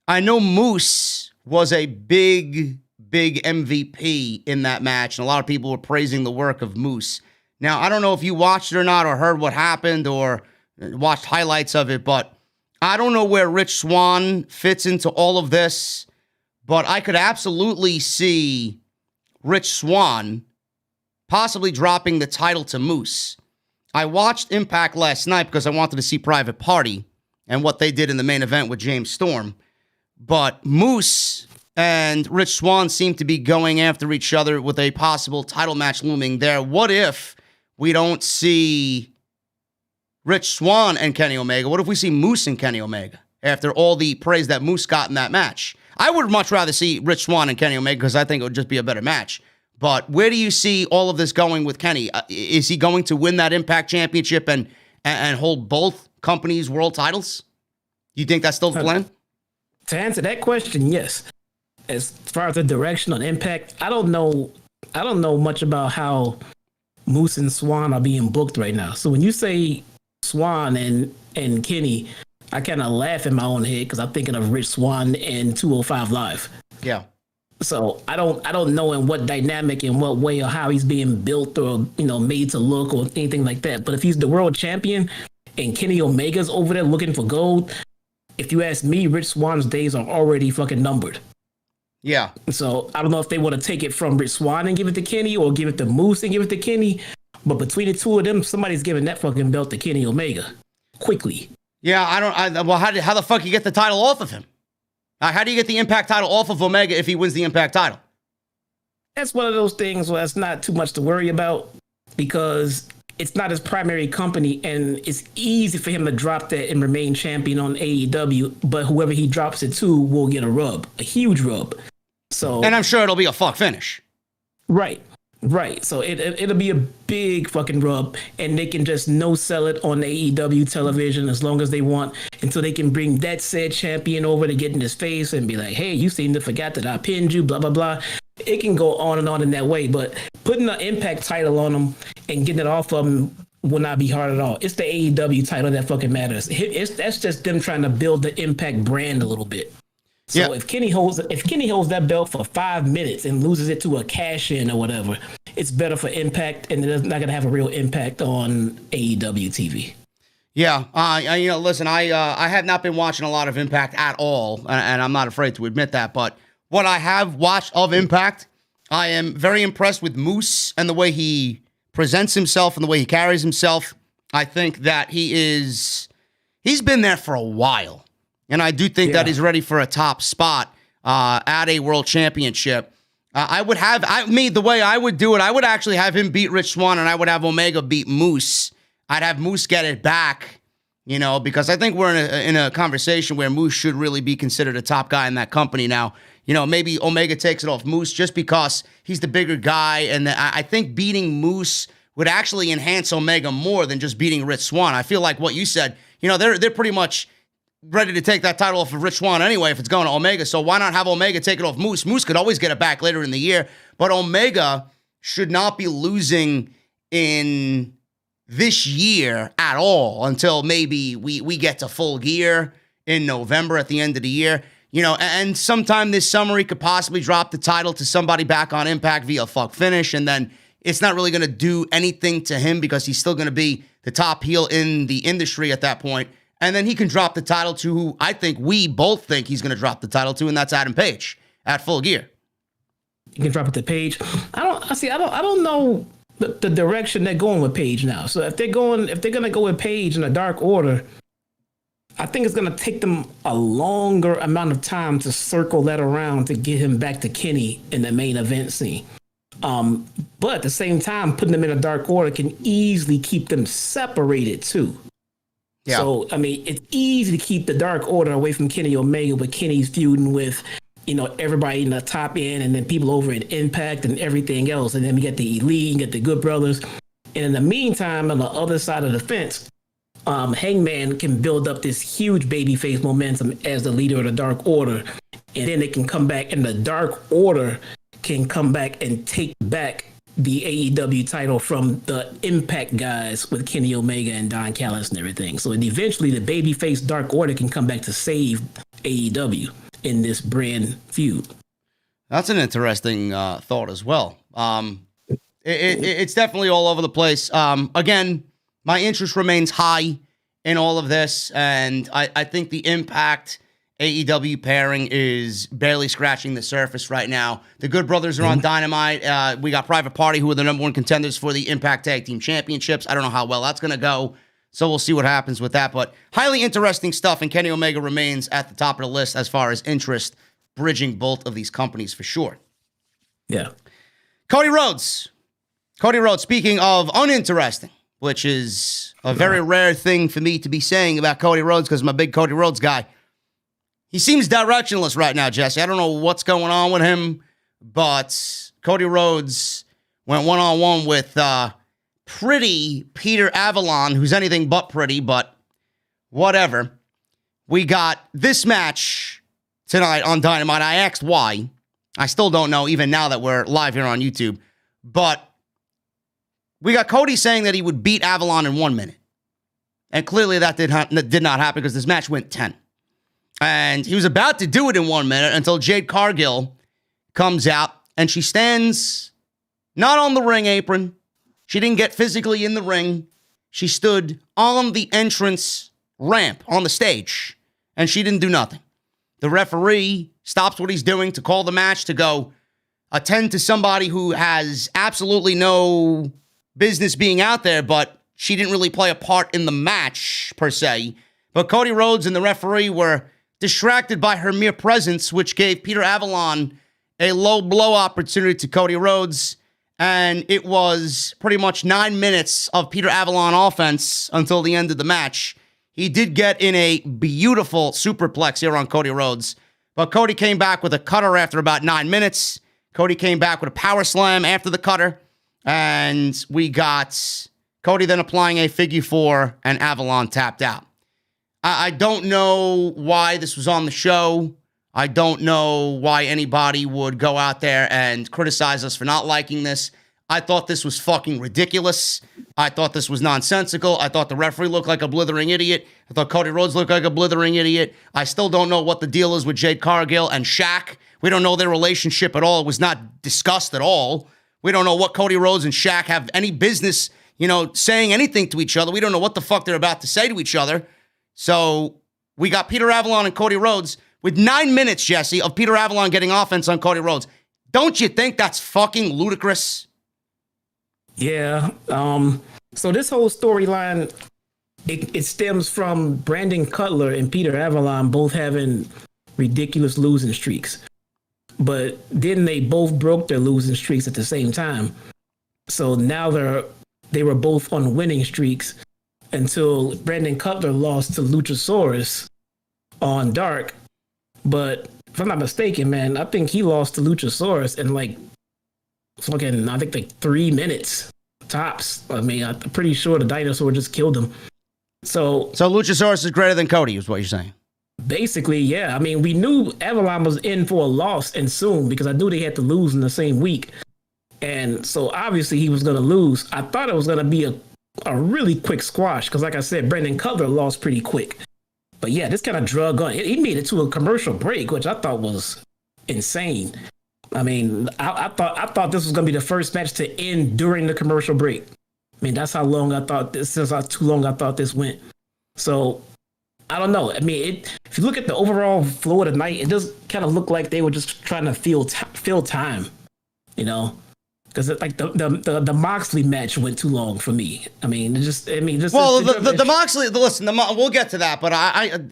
I know Moose was a big MVP in that match. And a lot of people were praising the work of Moose. Now, I don't know if you watched it or not or heard what happened or watched highlights of it, but I don't know where Rich Swann fits into all of this. But I could absolutely see Rich Swann possibly dropping the title to Moose. I watched Impact last night because I wanted to see Private Party and what they did in the main event with James Storm. But Moose and Rich Swann seem to be going after each other with a possible title match looming there. What if we don't see Rich Swann and Kenny Omega? What if we see Moose and Kenny Omega after all the praise that Moose got in that match? I would much rather see Rich Swann and Kenny Omega because I think it would just be a better match. But where do you see all of this going with Kenny? Is he going to win that Impact Championship and hold both companies' world titles? Do you think that's still the plan? To answer that question, yes. As far as the direction on Impact, I don't know much about how Moose and Swann are being booked right now. So when you say Swann and Kenny, I kind of laugh in my own head because I'm thinking of Rich Swann and 205 Live. Yeah. So I don't know in what dynamic, in what way, or how he's being built or made to look or anything like that. But if he's the world champion and Kenny Omega's over there looking for gold, if you ask me, Rich Swann's days are already fucking numbered. Yeah. So I don't know if they want to take it from Rich Swann and give it to Kenny or give it to Moose and give it to Kenny. But between the two of them, somebody's giving that fucking belt to Kenny Omega quickly. Yeah, well, how the fuck you get the title off of him? How do you get the Impact title off of Omega if he wins the Impact title? That's one of those things where it's not too much to worry about because it's not his primary company and it's easy for him to drop that and remain champion on AEW, but whoever he drops it to will get a rub, a huge rub. So, and I'm sure it'll be a fuck finish. Right. So it'll be a big fucking rub, and they can just no-sell it on AEW television as long as they want until they can bring that said champion over to get in his face and be like, hey, you seem to forget that I pinned you, blah, blah, blah. It can go on and on in that way, but putting an Impact title on them and getting it off of them will not be hard at all. It's the AEW title that fucking matters. That's just them trying to build the Impact brand a little bit. So if Kenny holds that belt for 5 minutes and loses it to a cash-in or whatever, it's better for Impact, and it's not going to have a real impact on AEW TV. Yeah, listen, I have not been watching a lot of Impact at all, and I'm not afraid to admit that. But what I have watched of Impact, I am very impressed with Moose and the way he presents himself and the way he carries himself. I think that he's been there for a while. And I do think that he's ready for a top spot at a world championship. The way I would do it, I would actually have him beat Rich Swann and I would have Omega beat Moose. I'd have Moose get it back, because I think we're in a conversation where Moose should really be considered a top guy in that company now. Maybe Omega takes it off Moose just because he's the bigger guy. And I think beating Moose would actually enhance Omega more than just beating Rich Swann. I feel like what you said, they're pretty much ready to take that title off of Rich Swann anyway if it's going to Omega. So why not have Omega take it off Moose? Moose could always get it back later in the year. But Omega should not be losing in this year at all until maybe we get to Full Gear in November at the end of the year. And sometime this summer he could possibly drop the title to somebody back on Impact via fuck finish. And then it's not really going to do anything to him because he's still going to be the top heel in the industry at that point. And then he can drop the title to who I think we both think he's going to drop the title to, and that's Adam Page at Full Gear. You can drop it to Page. I don't know the direction they're going with Page now. So if they're going to go with Page in a Dark Order, I think it's going to take them a longer amount of time to circle that around to get him back to Kenny in the main event scene. But at the same time, putting them in a Dark Order can easily keep them separated too. Yeah. So, it's easy to keep the Dark Order away from Kenny Omega, but Kenny's feuding with, everybody in the top end, and then people over at Impact and everything else. And then we get the Elite, and get the Good Brothers. And in the meantime, on the other side of the fence, Hangman can build up this huge babyface momentum as the leader of the Dark Order. And then they can come back, and the Dark Order can come back and take back the AEW title from the Impact guys with Kenny Omega and Don Callis and everything. So eventually the babyface Dark Order can come back to save AEW in this brand feud. That's an interesting thought as well. It's definitely all over the place. Again, my interest remains high in all of this, and I think the Impact AEW pairing is barely scratching the surface right now. The Good Brothers are on Dynamite. We got Private Party, who are the number one contenders for the Impact Tag Team Championships. I don't know how well that's going to go, so we'll see what happens with that. But highly interesting stuff, and Kenny Omega remains at the top of the list as far as interest, bridging both of these companies for sure. Yeah. Cody Rhodes. Speaking of uninteresting, which is a very rare thing for me to be saying about Cody Rhodes because I'm a big Cody Rhodes guy. He seems directionless right now, Jesse. I don't know what's going on with him, but Cody Rhodes went one-on-one with pretty Peter Avalon, who's anything but pretty, but whatever. We got this match tonight on Dynamite. I asked why. I still don't know, even now that we're live here on YouTube. But we got Cody saying that he would beat Avalon in 1 minute. And clearly that did not happen because this match went 10. And he was about to do it in 1 minute until Jade Cargill comes out, and she stands not on the ring apron. She didn't get physically in the ring. She stood on the entrance ramp on the stage, and she didn't do nothing. The referee stops what he's doing to call the match to go attend to somebody who has absolutely no business being out there, but she didn't really play a part in the match per se. But Cody Rhodes and the referee were distracted by her mere presence, which gave Peter Avalon a low blow opportunity to Cody Rhodes. And it was pretty much 9 minutes of Peter Avalon offense until the end of the match. He did get in a beautiful superplex here on Cody Rhodes, but Cody came back with a cutter after about 9 minutes. Cody came back with a power slam after the cutter, and we got Cody then applying a figure four, and Avalon tapped out. I don't know why this was on the show. I don't know why anybody would go out there and criticize us for not liking this. I thought this was fucking ridiculous. I thought this was nonsensical. I thought the referee looked like a blithering idiot. I thought Cody Rhodes looked like a blithering idiot. I still don't know what the deal is with Jade Cargill and Shaq. We don't know their relationship at all. It was not discussed at all. We don't know what Cody Rhodes and Shaq have any business, saying anything to each other. We don't know what the fuck they're about to say to each other. So we got Peter Avalon and Cody Rhodes with 9 minutes, Jesse, of Peter Avalon getting offense on Cody Rhodes. Don't you think that's fucking ludicrous? Yeah. So this whole storyline, it stems from Brandon Cutler and Peter Avalon both having ridiculous losing streaks. But then they both broke their losing streaks at the same time. So now they were both on winning streaks until Brandon Cutler lost to Luchasaurus on Dark. But if I'm not mistaken, man, I think he lost to Luchasaurus in like 3 minutes tops. I mean, I'm pretty sure the dinosaur just killed him. So Luchasaurus is greater than Cody, is what you're saying. Basically, yeah. I mean, we knew Avalon was in for a loss and soon because I knew they had to lose in the same week. And so obviously he was going to lose. I thought it was going to be a really quick squash because, like I said, Brandon Cutler lost pretty quick. But yeah, this kind of drug on. He made it to a commercial break, which I thought was insane. I mean, I thought this was going to be the first match to end during the commercial break. I mean, that's how long I thought this. Since how too long I thought this went. So I don't know. I mean, if you look at the overall flow of the night, it does kind of look like they were just trying to fill time, because like the Moxley match went too long for me. I mean, the Moxley. Listen, we'll get to that, but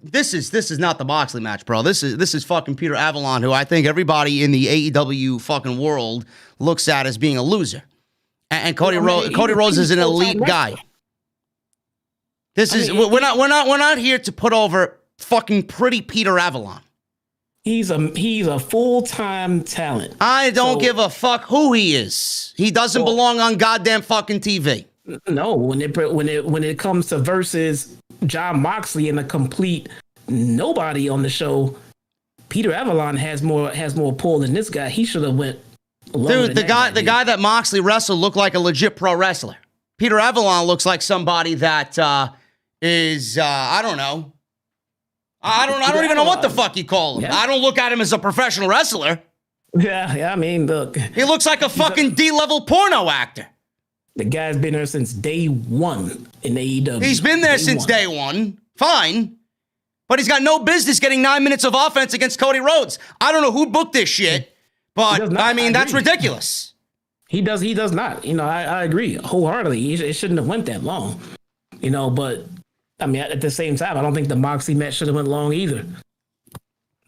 this is not the Moxley match, bro. This is fucking Peter Avalon, who I think everybody in the AEW fucking world looks at as being a loser, and Cody Rhodes is an elite guy. We're not here to put over fucking pretty Peter Avalon. He's a full-time talent. I don't give a fuck who he is. He doesn't belong on goddamn fucking TV. No, when it comes to versus John Moxley and a complete nobody on the show, Peter Avalon has more pull than this guy. He should have went. Dude, the guy that Moxley wrestled looked like a legit pro wrestler. Peter Avalon looks like somebody that is I don't know. I don't even know what the fuck you call him. Yeah. I don't look at him as a professional wrestler. Yeah. I mean, look. He looks like a fucking D-level porno actor. The guy's been there since day one in AEW. He's been there since day one. Fine. But he's got no business getting 9 minutes of offense against Cody Rhodes. I don't know who booked this shit, but I mean, that's ridiculous. He does not. I agree wholeheartedly. It shouldn't have went that long. But I mean, at the same time, I don't think the Moxley match should have went long either.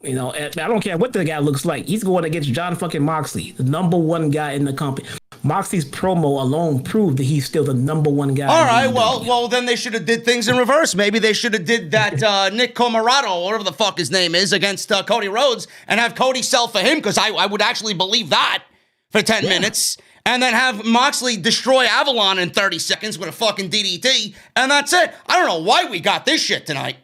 I don't care what the guy looks like. He's going against John fucking Moxley, the number one guy in the company. Moxley's promo alone proved that he's still the number one guy. All right, well, then they should have did things in reverse. Maybe they should have did that Nick Comoroto, whatever the fuck his name is, against Cody Rhodes, and have Cody sell for him, because I would actually believe that for 10 minutes. And then have Moxley destroy Avalon in 30 seconds with a fucking DDT, and that's it. I don't know why we got this shit tonight.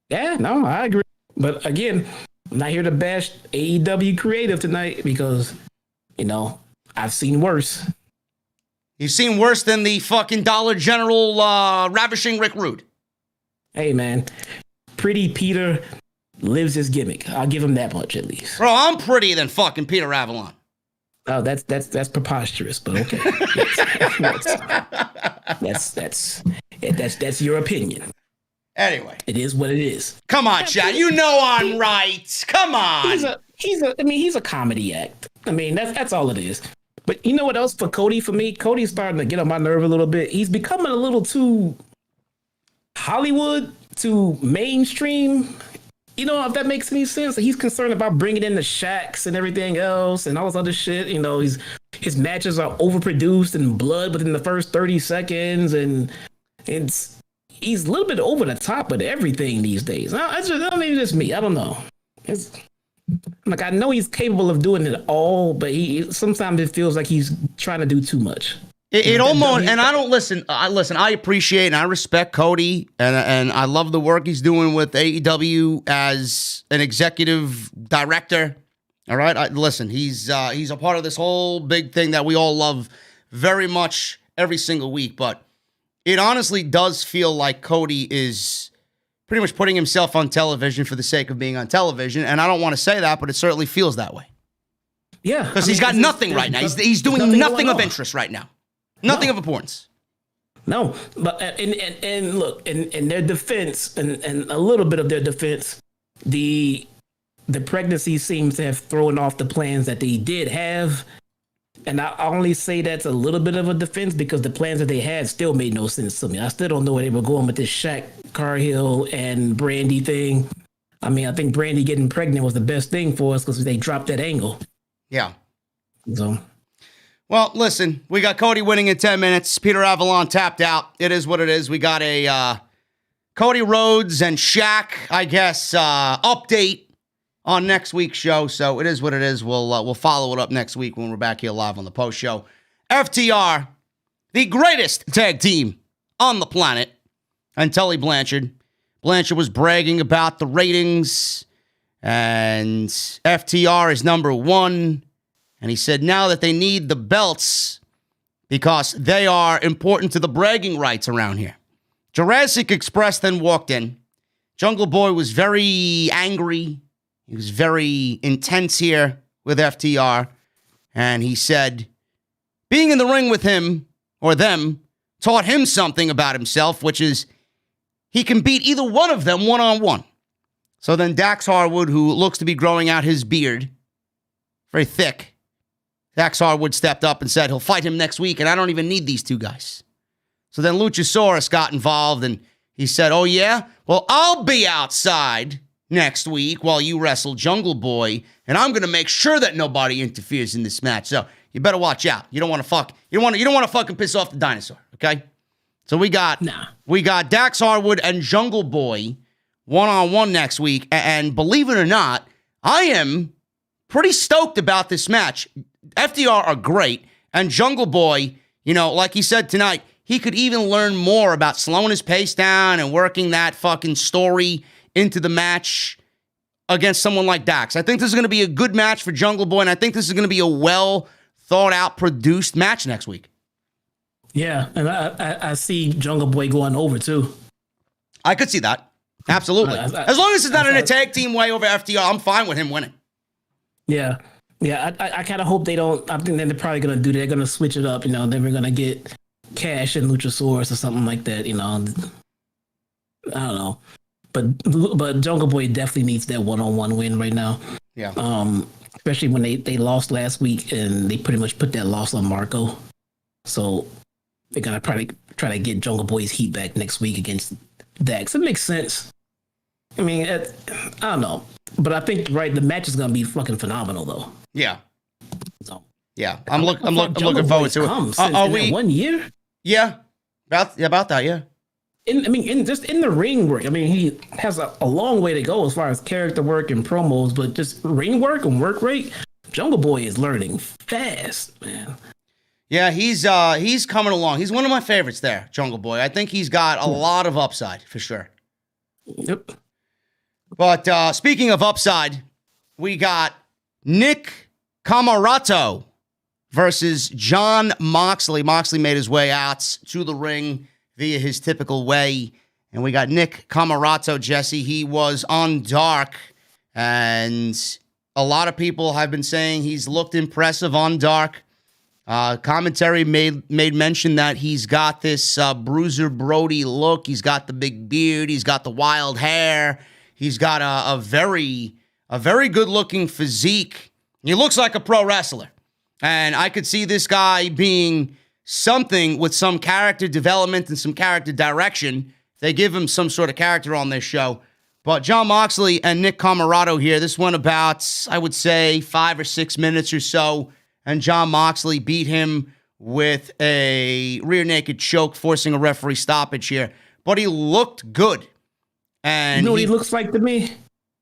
Yeah, no, I agree. But again, I'm not here to bash AEW creative tonight because, I've seen worse. You've seen worse than the fucking Dollar General ravishing Rick Rude. Hey, man. Pretty Peter lives his gimmick. I'll give him that much at least. Bro, I'm prettier than fucking Peter Avalon. Oh, that's preposterous, but okay. That's your opinion. Anyway, it is what it is. Come on, Chad. You know I'm right. Come on. He's a comedy act. I mean, that's all it is. But you know what else for Cody? For me, Cody's starting to get on my nerve a little bit. He's becoming a little too Hollywood, too mainstream. If that makes any sense. He's concerned about bringing in the Shaqs and everything else and all this other shit. His matches are overproduced and blood within the first 30 seconds, and he's a little bit over the top with everything these days. Maybe just me. I don't know. I know he's capable of doing it all, but sometimes it feels like he's trying to do too much. It almost, and I don't listen. I appreciate and I respect Cody, and I love the work he's doing with AEW as an executive director. All right, he's a part of this whole big thing that we all love very much every single week. But it honestly does feel like Cody is pretty much putting himself on television for the sake of being on television, and I don't want to say that, but it certainly feels that way. Yeah, because he's got nothing right now. He's doing nothing of interest right now. Nothing of importance. No, but and look, in their defense, and a little bit of their defense, the pregnancy seems to have thrown off the plans that they did have. And I only say that's a little bit of a defense because the plans that they had still made no sense to me. I still don't know where they were going with this Shaq, Carhill, and Brandy thing. I mean, I think Brandy getting pregnant was the best thing for us because they dropped that angle. Yeah. So. Well, listen, we got Cody winning in 10 minutes. Peter Avalon tapped out. It is what it is. We got a Cody Rhodes and Shaq, I guess, update on next week's show. So it is what it is. We'll follow it up next week when we're back here live on the post show. FTR, the greatest tag team on the planet, and Tully Blanchard. Blanchard was bragging about the ratings, and FTR is number one. And he said now that they need the belts because they are important to the bragging rights around here. Jurassic Express then walked in. Jungle Boy was very angry. He was very intense here with FTR. And he said being in the ring with him or them taught him something about himself, which is he can beat either one of them one-on-one. So then Dax Harwood, who looks to be growing out his beard, very thick, Dax Harwood stepped up and said he'll fight him next week, and I don't even need these two guys. So then Luchasaurus got involved, and he said, oh, yeah? Well, I'll be outside next week while you wrestle Jungle Boy, and I'm going to make sure that nobody interferes in this match. So you better watch out. You don't want to fucking piss off the dinosaur, okay? So we got Dax Harwood and Jungle Boy one-on-one next week, and believe it or not, I am pretty stoked about this match. FDR are great, and Jungle Boy, like he said tonight, he could even learn more about slowing his pace down and working that fucking story into the match against someone like Dax. I think this is going to be a good match for Jungle Boy, and I think this is going to be a well thought out, produced match next week. Yeah, and I see Jungle Boy going over too. I could see that. Absolutely. As long as it's not in a tag team way over FDR, I'm fine with him winning. Yeah. Yeah, I kind of hope they don't. I think they're probably going to do that. They're going to switch it up. Then we're going to get Cash and Luchasaurus or something like that. I don't know. But Jungle Boy definitely needs that one-on-one win right now. Yeah. Especially when they lost last week and they pretty much put that loss on Marco. So they're going to probably try to get Jungle Boy's heat back next week against Dax. It makes sense. I mean, I don't know. But I think, the match is going to be fucking phenomenal, though. Yeah. So, yeah. I'm looking forward to it. Are we 1 year? Yeah. About that, yeah. Just in the ring work. I mean, he has a long way to go as far as character work and promos, but just ring work and work rate, Jungle Boy is learning fast, man. Yeah, he's coming along. He's one of my favorites there, Jungle Boy. I think he's got a lot of upside for sure. Yep. But speaking of upside, we got Nick Comoroto versus Jon Moxley. Moxley made his way out to the ring via his typical way. And we got Nick Comoroto, Jesse. He was on Dark. And a lot of people have been saying he's looked impressive on Dark. Commentary made mention that he's got this Bruiser Brody look. He's got the big beard. He's got the wild hair. He's got a very good-looking physique. He looks like a pro wrestler. And I could see this guy being something with some character development and some character direction. They give him some sort of character on this show. But Jon Moxley and Nick Comoroto here, this went about, I would say, 5 or 6 minutes or so. And Jon Moxley beat him with a rear naked choke, forcing a referee stoppage here. But he looked good. And you know what he looks like to me?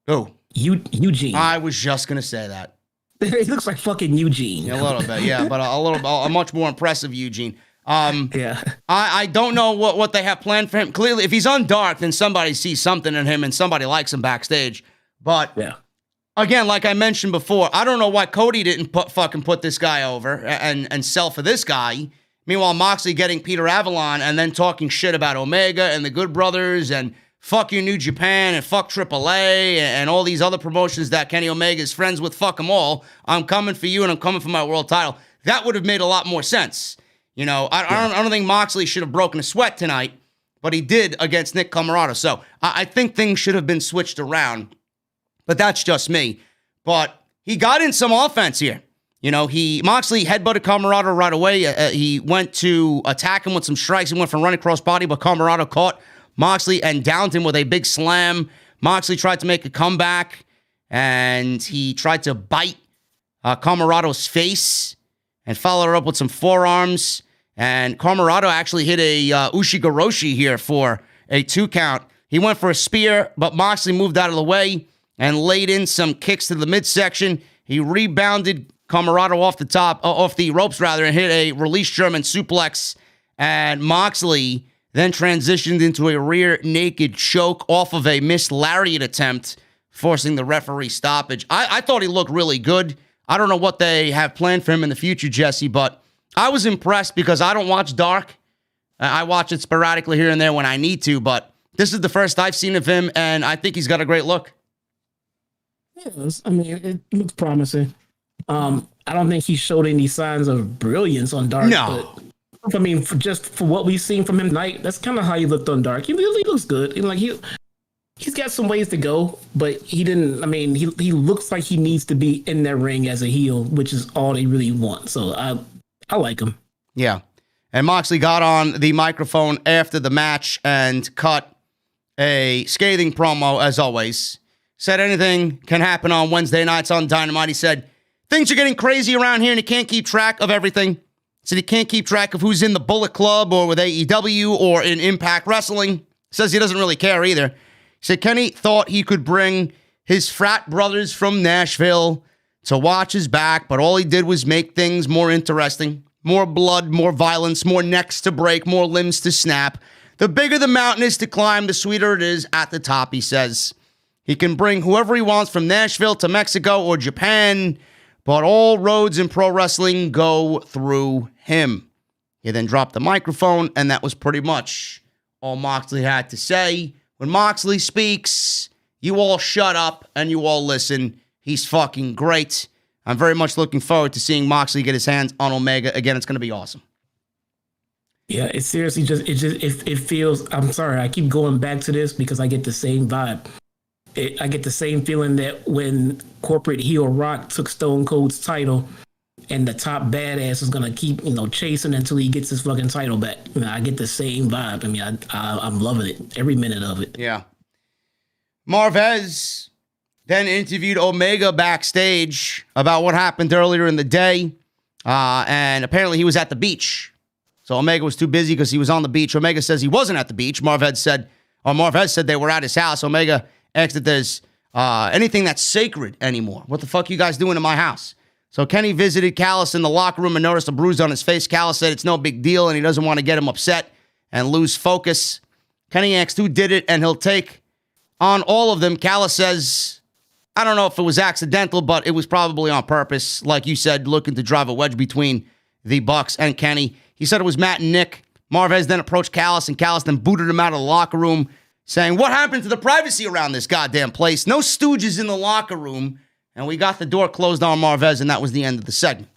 Who? Eugene. I was just going to say that. He looks like fucking Eugene. A little bit, yeah, but a much more impressive Eugene. Yeah. I don't know what they have planned for him. Clearly, if he's on Dark, then somebody sees something in him and somebody likes him backstage. But yeah. Again, like I mentioned before, I don't know why Cody didn't put this guy over and sell for this guy. Meanwhile, Moxley getting Peter Avalon and then talking shit about Omega and the Good Brothers and fuck you New Japan and fuck AAA and all these other promotions that Kenny Omega is friends with. Fuck them all. I'm coming for you and I'm coming for my world title. That would have made a lot more sense. I don't think Moxley should have broken a sweat tonight, but he did against Nick Comoroto. So I think things should have been switched around. But that's just me. But he got in some offense here. Moxley headbutted Comoroto right away. He went to attack him with some strikes. He went for a running cross body, but Comoroto caught Moxley and downed him with a big slam. Moxley tried to make a comeback, and he tried to bite Comorato's face and followed it up with some forearms. And Comoroto actually hit a Ushigoroshi here for a 2 count. He went for a spear, but Moxley moved out of the way and laid in some kicks to the midsection. He rebounded Comoroto off the ropes, and hit a release German suplex. And Moxley then transitioned into a rear naked choke off of a missed lariat attempt, forcing the referee stoppage. I thought he looked really good. I don't know what they have planned for him in the future, Jesse, but I was impressed because I don't watch Dark. I watch it sporadically here and there when I need to, but this is the first I've seen of him, and I think he's got a great look. Yes, I mean, it looks promising. I don't think he showed any signs of brilliance on Dark. No. But, I mean, for what we've seen from him tonight, that's kind of how he looked on Dark. He really looks good. He's got some ways to go, but he didn't. I mean, he looks like he needs to be in that ring as a heel, which is all they really want. So I like him. Yeah. And Moxley got on the microphone after the match and cut a scathing promo, as always. Said anything can happen on Wednesday nights on Dynamite. He said, things are getting crazy around here and he can't keep track of everything. Said he can't keep track of who's in the Bullet Club or with AEW or in Impact Wrestling. Says he doesn't really care either. Said Kenny thought he could bring his frat brothers from Nashville to watch his back, but all he did was make things more interesting. More blood, more violence, more necks to break, more limbs to snap. The bigger the mountain is to climb, the sweeter it is at the top, he says. He can bring whoever he wants from Nashville to Mexico or Japan, but all roads in pro wrestling go through him. He then dropped the microphone, and that was pretty much all Moxley had to say. When Moxley speaks, you all shut up and you all listen. He's fucking great. I'm very much looking forward to seeing Moxley get his hands on Omega again. It's going to be awesome. Yeah, it seriously it feels, I'm sorry, I keep going back to this because I get the same vibe. I get the same feeling that when corporate heel Rock took Stone Cold's title and the top badass is going to keep, chasing until he gets his fucking title back. I get the same vibe. I mean, I'm loving it, every minute of it. Yeah. Marvez then interviewed Omega backstage about what happened earlier in the day. And apparently he was at the beach. So Omega was too busy because he was on the beach. Omega says he wasn't at the beach. Marvez said they were at his house. Omega asked if there's anything that's sacred anymore. What the fuck you guys doing in my house? So Kenny visited Callis in the locker room and noticed a bruise on his face. Callis said it's no big deal and he doesn't want to get him upset and lose focus. Kenny asked who did it and he'll take on all of them. Callis says, I don't know if it was accidental, but it was probably on purpose. Like you said, looking to drive a wedge between the Bucks and Kenny. He said it was Matt and Nick. Marvez then approached Callis, and Callis then booted him out of the locker room, saying, what happened to the privacy around this goddamn place? No stooges in the locker room. And we got the door closed on Marvez, and that was the end of the segment.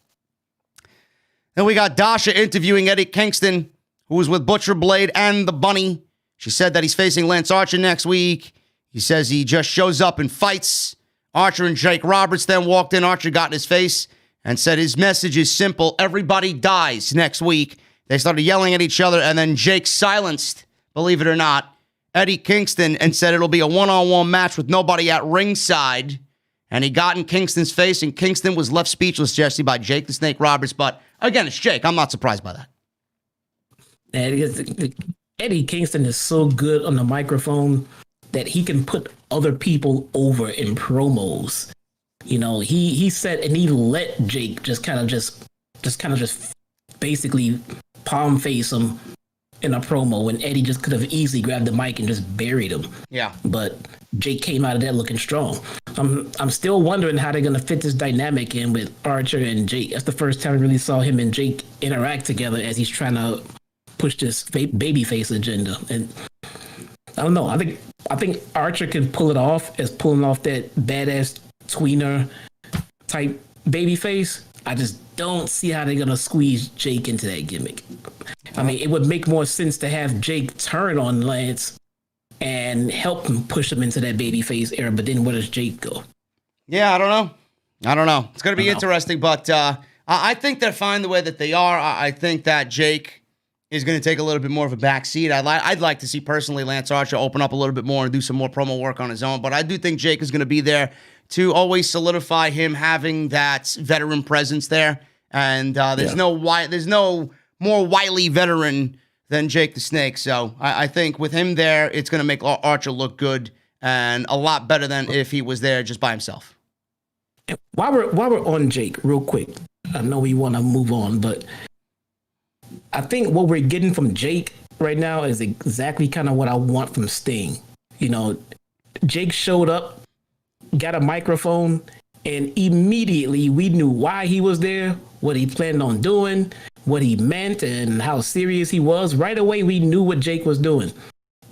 Then we got Dasha interviewing Eddie Kingston, who was with Butcher Blade and the Bunny. She said that he's facing Lance Archer next week. He says he just shows up and fights. Archer and Jake Roberts then walked in. Archer got in his face and said his message is simple. Everybody dies next week. They started yelling at each other, and then Jake silenced, believe it or not, Eddie Kingston and said it'll be a one-on-one match with nobody at ringside. And he got in Kingston's face, and Kingston was left speechless, Jesse, by Jake the Snake Roberts. But again, it's Jake. I'm not surprised by that. Eddie Kingston is so good on the microphone that he can put other people over in promos. He said, and he let Jake just basically palm face him in a promo when Eddie just could have easily grabbed the mic and just buried him. Yeah. But Jake came out of that looking strong. I'm still wondering how they're going to fit this dynamic in with Archer and Jake. That's the first time I really saw him and Jake interact together as he's trying to push this babyface agenda. And I don't know. I think Archer can pull it off as pulling off that badass tweener type babyface. I just don't see how they're going to squeeze Jake into that gimmick. I mean, it would make more sense to have Jake turn on Lance and help him push him into that babyface era, but then where does Jake go? Yeah, I don't know. It's going to be interesting, but I think they're fine the way that they are. I think that Jake is going to take a little bit more of a back seat. I'd like to see personally Lance Archer open up a little bit more and do some more promo work on his own, but I do think Jake is going to be there to always solidify him having that veteran presence there. And there's no more wily veteran than Jake the Snake. So I think with him there, it's going to make Archer look good and a lot better than if he was there just by himself. While we're on Jake, real quick, I know we want to move on, but I think what we're getting from Jake right now is exactly kind of what I want from Sting. Jake showed up, got a microphone, and immediately we knew why he was there, what he planned on doing, what he meant, and how serious he was. Right away, we knew what Jake was doing.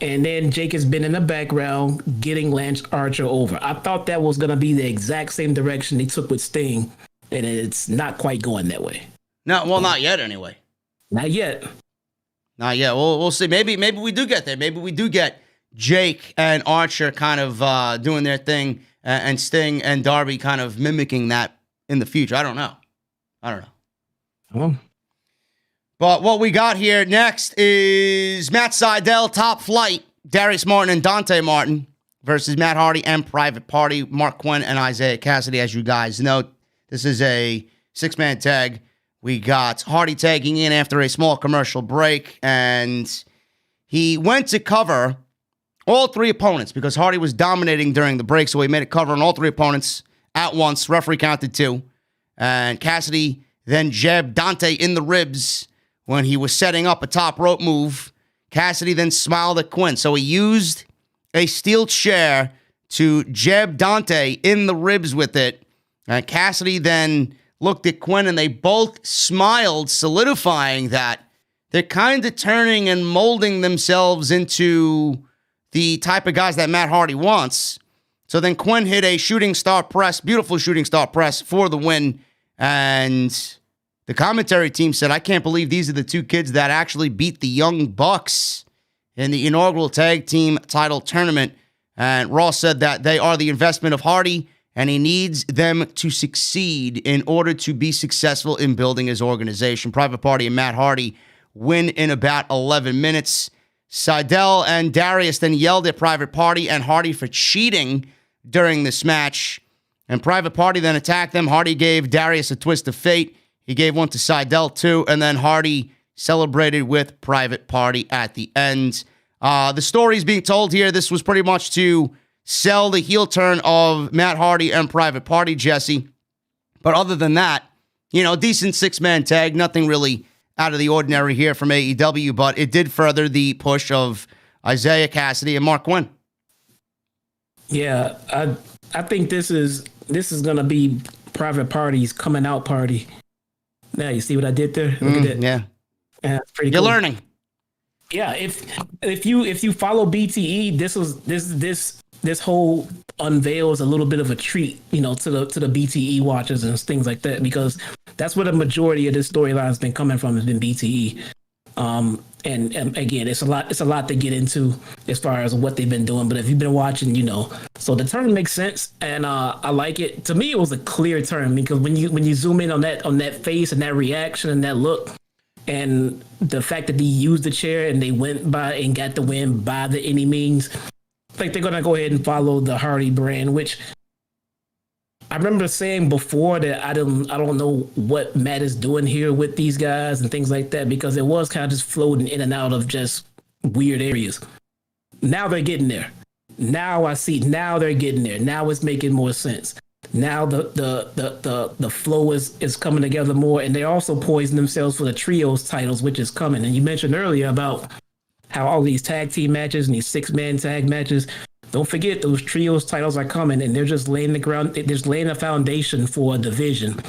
And then Jake has been in the background getting Lance Archer over. I thought that was going to be the exact same direction they took with Sting, and it's not quite going that way. No, well, not yet anyway. Not yet. Not yet. We'll see. Maybe we do get there. Maybe we do get Jake and Archer kind of doing their thing, and Sting and Darby kind of mimicking that in the future. I don't know. Oh. But what we got here next is Matt Sydal, Top Flight, Darius Martin and Dante Martin versus Matt Hardy and Private Party, Mark Quinn and Isaiah Cassidy. As you guys know, this is a 6-man tag. We got Hardy tagging in after a small commercial break, and he went to cover all three opponents because Hardy was dominating during the break, so he made a cover on all three opponents at once. Referee counted 2. And Cassidy then jabbed Dante in the ribs when he was setting up a top rope move. Cassidy then smiled at Quinn. So he used a steel chair to jab Dante in the ribs with it. And Cassidy then looked at Quinn and they both smiled, solidifying that they're kind of turning and molding themselves into the type of guys that Matt Hardy wants. So then Quinn hit a shooting star press, beautiful shooting star press for the win. And the commentary team said, I can't believe these are the two kids that actually beat the Young Bucks in the inaugural tag team title tournament. And Raw said that they are the investment of Hardy, and he needs them to succeed in order to be successful in building his organization. Private Party and Matt Hardy win in about 11 minutes. Sydal and Darius then yelled at Private Party and Hardy for cheating during this match. And Private Party then attacked them. Hardy gave Darius a twist of fate. He gave one to Sydal too. And then Hardy celebrated with Private Party at the end. The story's being told here. This was pretty much to sell the heel turn of Matt Hardy and Private Party, Jesse. But other than that, decent 6-man tag. Nothing really out of the ordinary here from AEW, but it did further the push of Isaiah Cassidy and Mark Quinn. Yeah, I think this is gonna be Private Party's coming out party. Now you see what I did there? Look at it. Yeah, it's pretty You're cool. learning. Yeah, if you follow BTE, this whole unveils a little bit of a treat, to the BTE watchers and things like that, because that's where the majority of this storyline has been coming from, has been BTE. And again, it's a lot to get into as far as what they've been doing. But if you've been watching, so the turn makes sense, and I like it. To me, it was a clear turn because when you zoom in on that face and that reaction and that look, and the fact that they used the chair and they went by and got the win by any means, like they're gonna go ahead and follow the Hardy brand, which I remember saying before that I don't know what Matt is doing here with these guys and things like that, because it was kind of just floating in and out of just weird areas. Now they're getting there. Now I see. Now they're getting there. Now it's making more sense. Now the flow is coming together more, and they're also poising themselves for the trios titles, which is coming. And you mentioned earlier about how all these tag team matches and these 6-man tag matches. Don't forget those trios titles are coming, and they're just laying the ground. They're just laying a foundation for a division.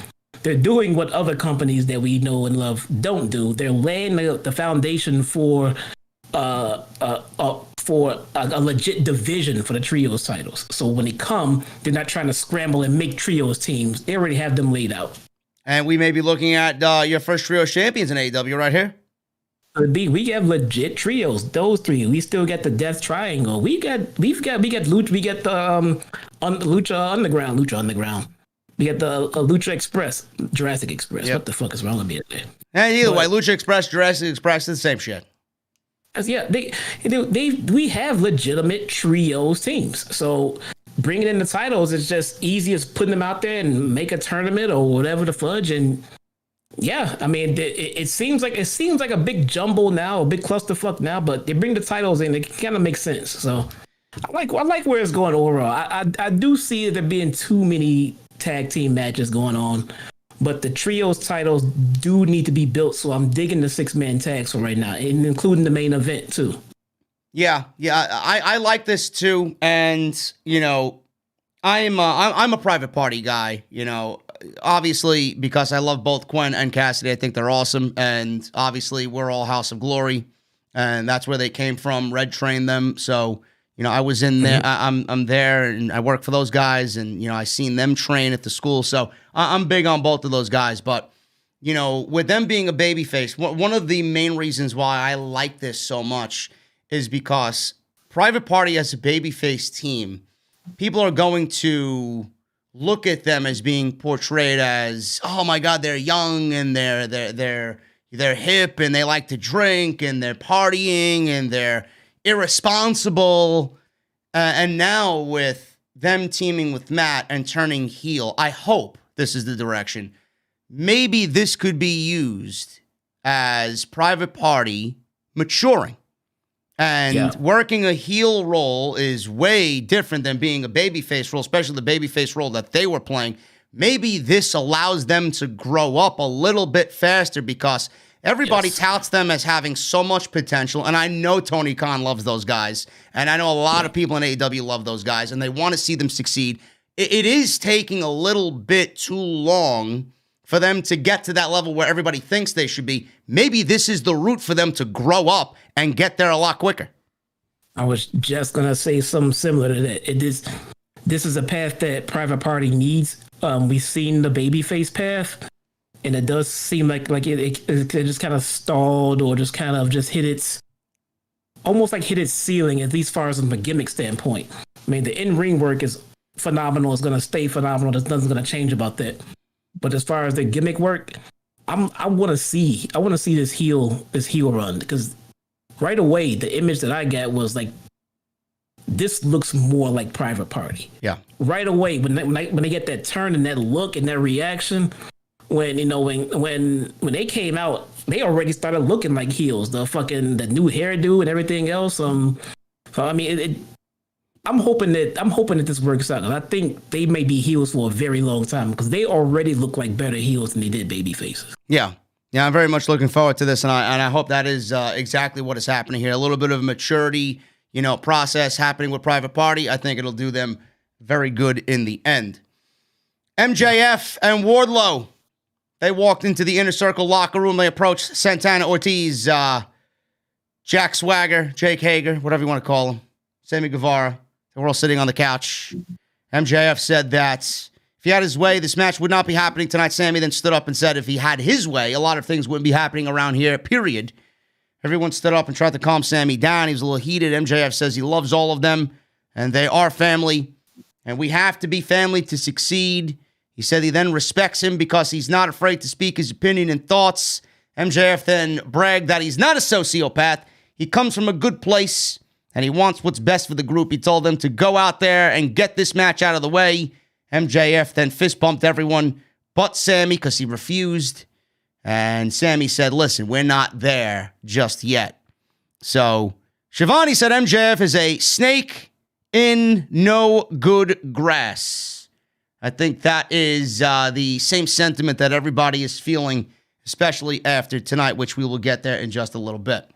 They're doing what other companies that we know and love don't do. They're laying the foundation for a legit division for the trios titles. So when they come, they're not trying to scramble and make trios teams. They already have them laid out. And we may be looking at your first trio champions in AEW right here. We have legit trios. Those three. We still got the Death Triangle. We got Lucha. We got the Lucha Underground. We got the Lucha Express, Jurassic Express. Yep. What the fuck is wrong with me today? And either way, Lucha Express, Jurassic Express, is the same shit. Yeah, we have legitimate trios teams. So bringing in the titles is just easy as putting them out there and make a tournament or whatever the fudge. And yeah, I mean, it seems like a big jumble now, a big clusterfuck now. But they bring the titles in, it kind of makes sense. So I like where it's going overall. I do see there being too many tag team matches going on. But the trios titles do need to be built, so I'm digging the 6-man tags for right now, including the main event too. Yeah, I like this too, and I'm a Private Party guy. Obviously because I love both Quinn and Cassidy. I think they're awesome, and obviously we're all House of Glory, and that's where they came from. Red trained them, so. I was in there. I'm there, and I work for those guys, and I seen them train at the school. So I'm big on both of those guys. But with them being a babyface, one of the main reasons why I like this so much is because Private Party as a babyface team, people are going to look at them as being portrayed as, oh my God, they're young and they're hip and they like to drink and they're partying and they're irresponsible, and now with them teaming with Matt and turning heel, I hope this is the direction. Maybe this could be used as Private Party maturing. And working a heel role is way different than being a babyface role, especially the babyface role that they were playing. Maybe this allows them to grow up a little bit faster because everybody touts them as having so much potential. And I know Tony Khan loves those guys. And I know a lot of people in AEW love those guys, and they want to see them succeed. It is taking a little bit too long for them to get to that level where everybody thinks they should be. Maybe this is the route for them to grow up and get there a lot quicker. I was just going to say something similar to that. This is a path that Private Party needs. We've seen the babyface path, and it does seem like it just kind of stalled or just kind of just hit its ceiling, at least as far as from a gimmick standpoint. I mean, the in-ring work is phenomenal. It's going to stay phenomenal. There's nothing going to change about that. But as far as the gimmick work, I want to see this heel run, because right away the image that I got was like, this looks more like Private Party. Yeah. Right away when they get that turn and that look and that reaction, when they came out, they already started looking like heels. The new hairdo and everything else. So I mean, I'm hoping that this works out. And I think they may be heels for a very long time, because they already look like better heels than they did baby faces. Yeah. Yeah, I'm very much looking forward to this, and I hope that is exactly what is happening here. A little bit of a maturity, process happening with Private Party. I think it'll do them very good in the end. MJF and Wardlow, they walked into the Inner Circle locker room. They approached Santana, Ortiz, Jack Swagger, Jake Hager, whatever you want to call him, Sammy Guevara. They were all sitting on the couch. MJF said that if he had his way, this match would not be happening tonight. Sammy then stood up and said if he had his way, a lot of things wouldn't be happening around here, period. Everyone stood up and tried to calm Sammy down. He was a little heated. MJF says he loves all of them, and they are family, and we have to be family to succeed. He said he then respects him because he's not afraid to speak his opinion and thoughts. MJF then bragged that he's not a sociopath. He comes from a good place, and he wants what's best for the group. He told them to go out there and get this match out of the way. MJF then fist bumped everyone but Sammy because he refused. And Sammy said, listen, we're not there just yet. So Shivani said MJF is a snake in no good grass. I think that is the same sentiment that everybody is feeling, especially after tonight, which we will get there in just a little bit.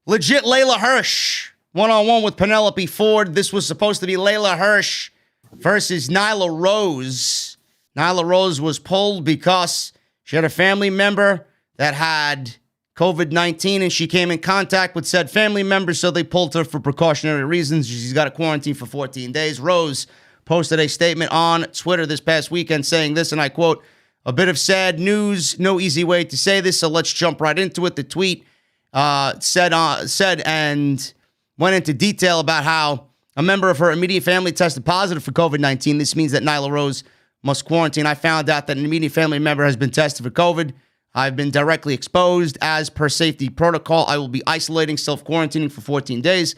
Legit Leyla Hirsch, one-on-one with Penelope Ford. This was supposed to be Leyla Hirsch versus Nyla Rose. Nyla Rose was pulled because she had a family member that had COVID-19, and she came in contact with said family member, so they pulled her for precautionary reasons. She's got to quarantine for 14 days. Rose posted a statement on Twitter this past weekend saying this, and I quote, "A bit of sad news, no easy way to say this, so let's jump right into it." The tweet said and went into detail about how a member of her immediate family tested positive for COVID-19. This means that Nyla Rose must quarantine. I found out that an immediate family member has been tested for COVID. I've been directly exposed. As per safety protocol, I will be isolating, self-quarantining for 14 days.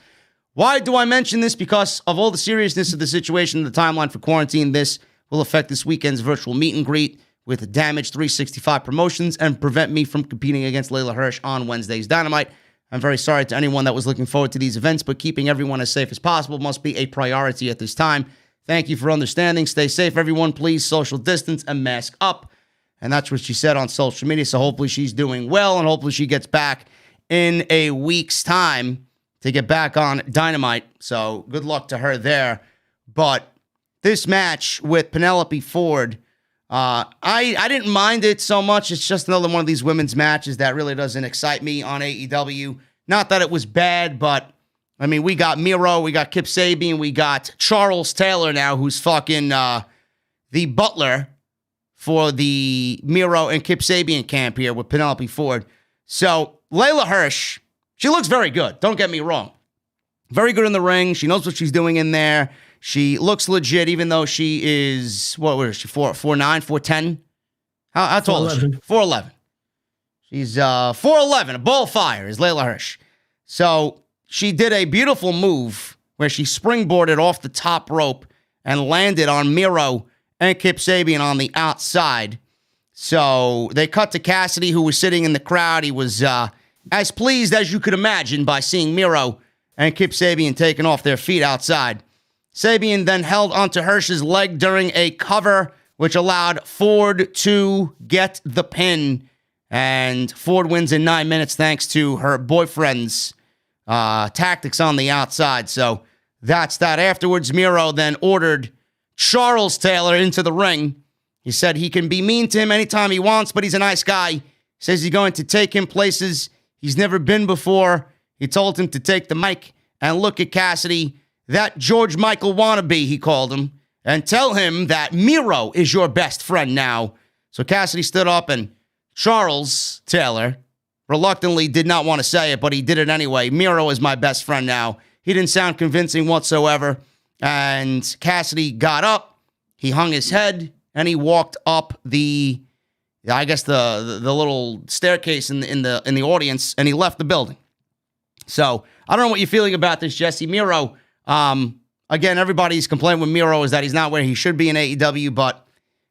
Why do I mention this? Because of all the seriousness of the situation and the timeline for quarantine, this will affect this weekend's virtual meet and greet with Damage 365 Promotions and prevent me from competing against Leyla Hirsch on Wednesday's Dynamite. I'm very sorry to anyone that was looking forward to these events, but keeping everyone as safe as possible must be a priority at this time. Thank you for understanding. Stay safe, everyone. Please social distance and mask up. And that's what she said on social media. So hopefully she's doing well, and hopefully she gets back in a week's time to get back on Dynamite. So good luck to her there. But this match with Penelope Ford, I didn't mind it so much. It's just another one of these women's matches that really doesn't excite me on AEW. Not that it was bad, but I mean, we got Miro, we got Kip Sabian, we got Charles Taylor now, who's fucking the butler for the Miro and Kip Sabian camp here with Penelope Ford. So Leyla Hirsch, she looks very good. Don't get me wrong. Very good in the ring. She knows what she's doing in there. She looks legit, even though she is, what was she, 4'9", 4'10"? How tall is she? 4'11". She's 4'11", a ball of fire is Leyla Hirsch. So she did a beautiful move where she springboarded off the top rope and landed on Miro and Kip Sabian on the outside. So they cut to Cassidy, who was sitting in the crowd. He was as pleased as you could imagine by seeing Miro and Kip Sabian taking off their feet outside. Sabian then held onto Hirsch's leg during a cover, which allowed Ford to get the pin. And Ford wins in 9 minutes thanks to her boyfriend's tactics on the outside. So that's that. Afterwards, Miro then ordered Charles Taylor into the ring. He said he can be mean to him anytime he wants, but he's a nice guy. He says he's going to take him places he's never been before. He told him to take the mic and look at Cassidy, that George Michael wannabe, he called him, and tell him that Miro is your best friend now. So Cassidy stood up, and Charles Taylor reluctantly did not want to say it, but he did it anyway. Miro is my best friend now. He didn't sound convincing whatsoever. And Cassidy got up, he hung his head, and he walked up the little staircase in the audience, and he left the building. So I don't know what you're feeling about this, Jesse. Miro, again, everybody's complaining with Miro is that he's not where he should be in AEW, but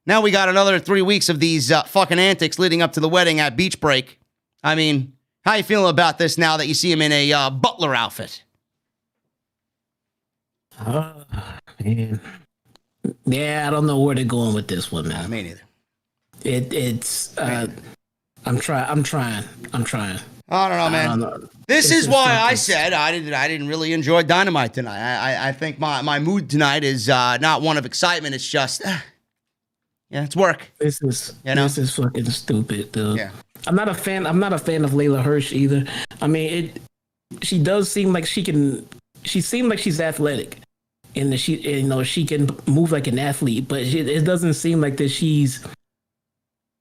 now we got another 3 weeks of these fucking antics leading up to the wedding at Beach Break. I mean, how you feeling about this now that you see him in a butler outfit? Man. Yeah, I don't know where they're going with this one, man. Me neither. I'm trying. I don't know, man. This is why I said I didn't really enjoy Dynamite tonight. I think my mood tonight is not one of excitement. It's just, it's work. This is fucking stupid, dude. Yeah. I'm not a fan of Leyla Hirsch either. I mean, she does seem like she seemed like she's athletic, and she can move like an athlete, but it doesn't seem like that she's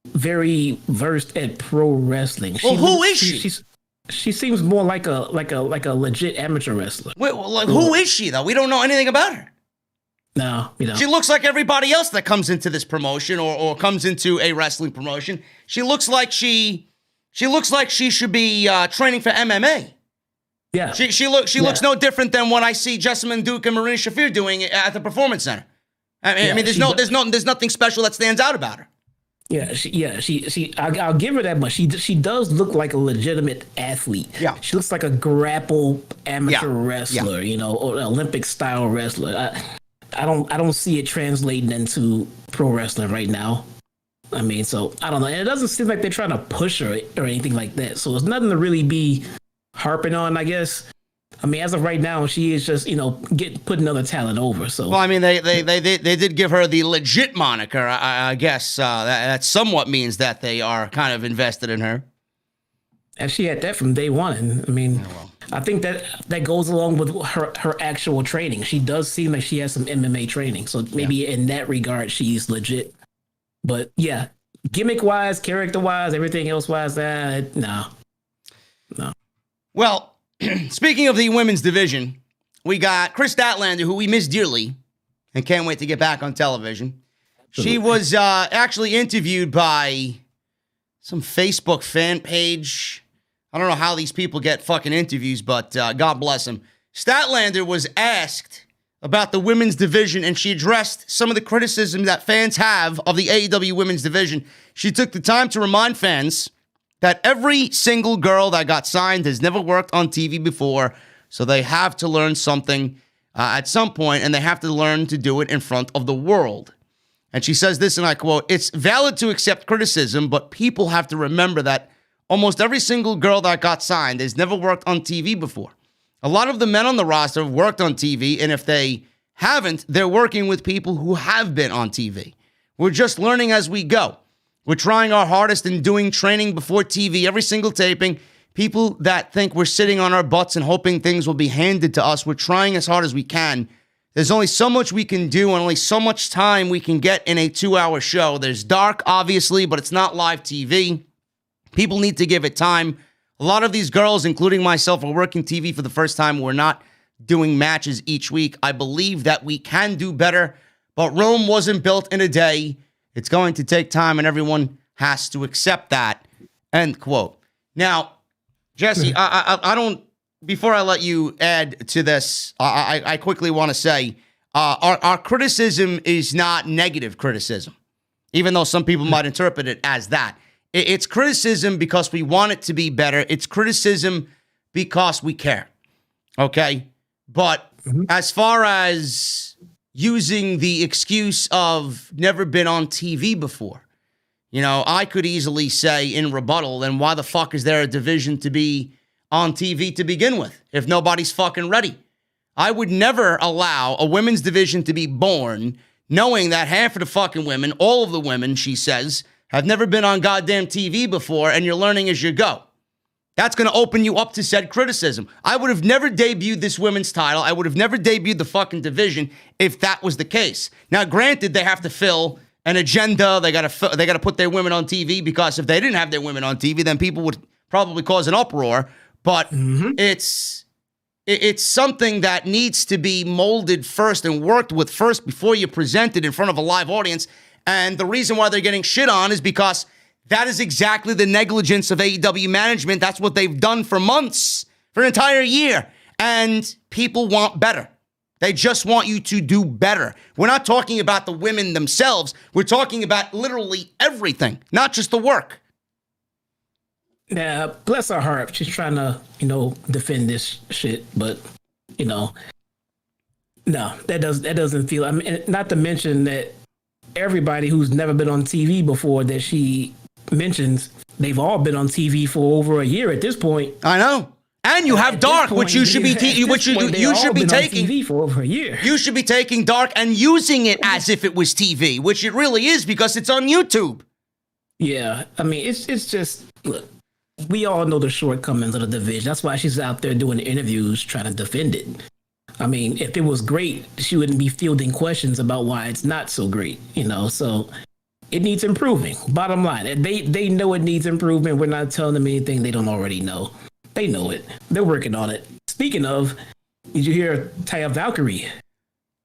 very versed at pro wrestling. Who is she? She seems more like a legit amateur wrestler. Wait, who is she though? We don't know anything about her. No, we don't. She looks like everybody else that comes into this promotion or comes into a wrestling promotion. She looks like she should be training for MMA. Yeah. She looks no different than what I see Jessamine Duke and Marina Shafir doing at the Performance Center. I mean, there's nothing special that stands out about her. I'll give her that much. She does look like a legitimate athlete. Yeah. She looks like a grapple amateur wrestler, or an Olympic style wrestler. I don't see it translating into pro wrestling right now. I mean, so I don't know. And it doesn't seem like they're trying to push her or anything like that. So there's nothing to really be harping on, I guess. I mean, as of right now, she is just, putting other talent over. So, well, I mean, they did give her the legit moniker. I guess that somewhat means that they are kind of invested in her. And she had that from day one. I mean, I think that goes along with her actual training. She does seem like she has some MMA training. So maybe in that regard, she's legit. But yeah, gimmick-wise, character-wise, everything else-wise, no. Well, speaking of the women's division, we got Chris Statlander, who we miss dearly and can't wait to get back on television. She was actually interviewed by some Facebook fan page. I don't know how these people get fucking interviews, but God bless them. Statlander was asked about the women's division, and she addressed some of the criticism that fans have of the AEW women's division. She took the time to remind fans that every single girl that got signed has never worked on TV before, so they have to learn something at some point, and they have to learn to do it in front of the world. And she says this, and I quote, "It's valid to accept criticism, but people have to remember that almost every single girl that got signed has never worked on TV before. A lot of the men on the roster have worked on TV, and if they haven't, they're working with people who have been on TV. We're just learning as we go. We're trying our hardest in doing training before TV, every single taping. People that think we're sitting on our butts and hoping things will be handed to us, we're trying as hard as we can. There's only so much we can do and only so much time we can get in a 2-hour show. There's Dark, obviously, but it's not live TV. People need to give it time. A lot of these girls, including myself, are working TV for the first time. We're not doing matches each week. I believe that we can do better, but Rome wasn't built in a day. It's going to take time, and everyone has to accept that." End quote. Now, Jesse, I don't, before I let you add to this, I quickly want to say, our criticism is not negative criticism, even though some people might interpret it as that. It's criticism because we want it to be better. It's criticism because we care. Okay? But as far as using the excuse of never been on TV before, you know, I could easily say in rebuttal, then why the fuck is there a division to be on TV to begin with if nobody's fucking ready? I would never allow a women's division to be born knowing that half of the fucking women, all of the women, she says, have never been on goddamn TV before, and you're learning as you go. That's going to open you up to said criticism. I would have never debuted this women's title. I would have never debuted the fucking division if that was the case. Now, granted, they have to fill an agenda. They got to put their women on TV, because if they didn't have their women on TV, then people would probably cause an uproar. But it's something that needs to be molded first and worked with first before you present it in front of a live audience. And the reason why they're getting shit on is because that is exactly the negligence of AEW management. That's what they've done for months, for an entire year. And people want better. They just want you to do better. We're not talking about the women themselves. We're talking about literally everything, not just the work. Yeah, bless her heart. She's trying to, defend this shit, but, no, that doesn't feel. I mean, not to mention that everybody who's never been on TV before that she mentions, they've all been on TV for over a year at this point. I know. And you have Dark, which you should be taking TV for over a year. You should be taking Dark and using it as if it was TV, which it really is, because it's on YouTube. Yeah, I mean, it's just, look, we all know the shortcomings of the division. That's why she's out there doing interviews trying to defend it. I mean, if it was great, she wouldn't be fielding questions about why it's not so great, so it needs improving. Bottom line, they know it needs improvement. We're not telling them anything they don't already know. They know it. They're working on it. Speaking of, did you hear Taya Valkyrie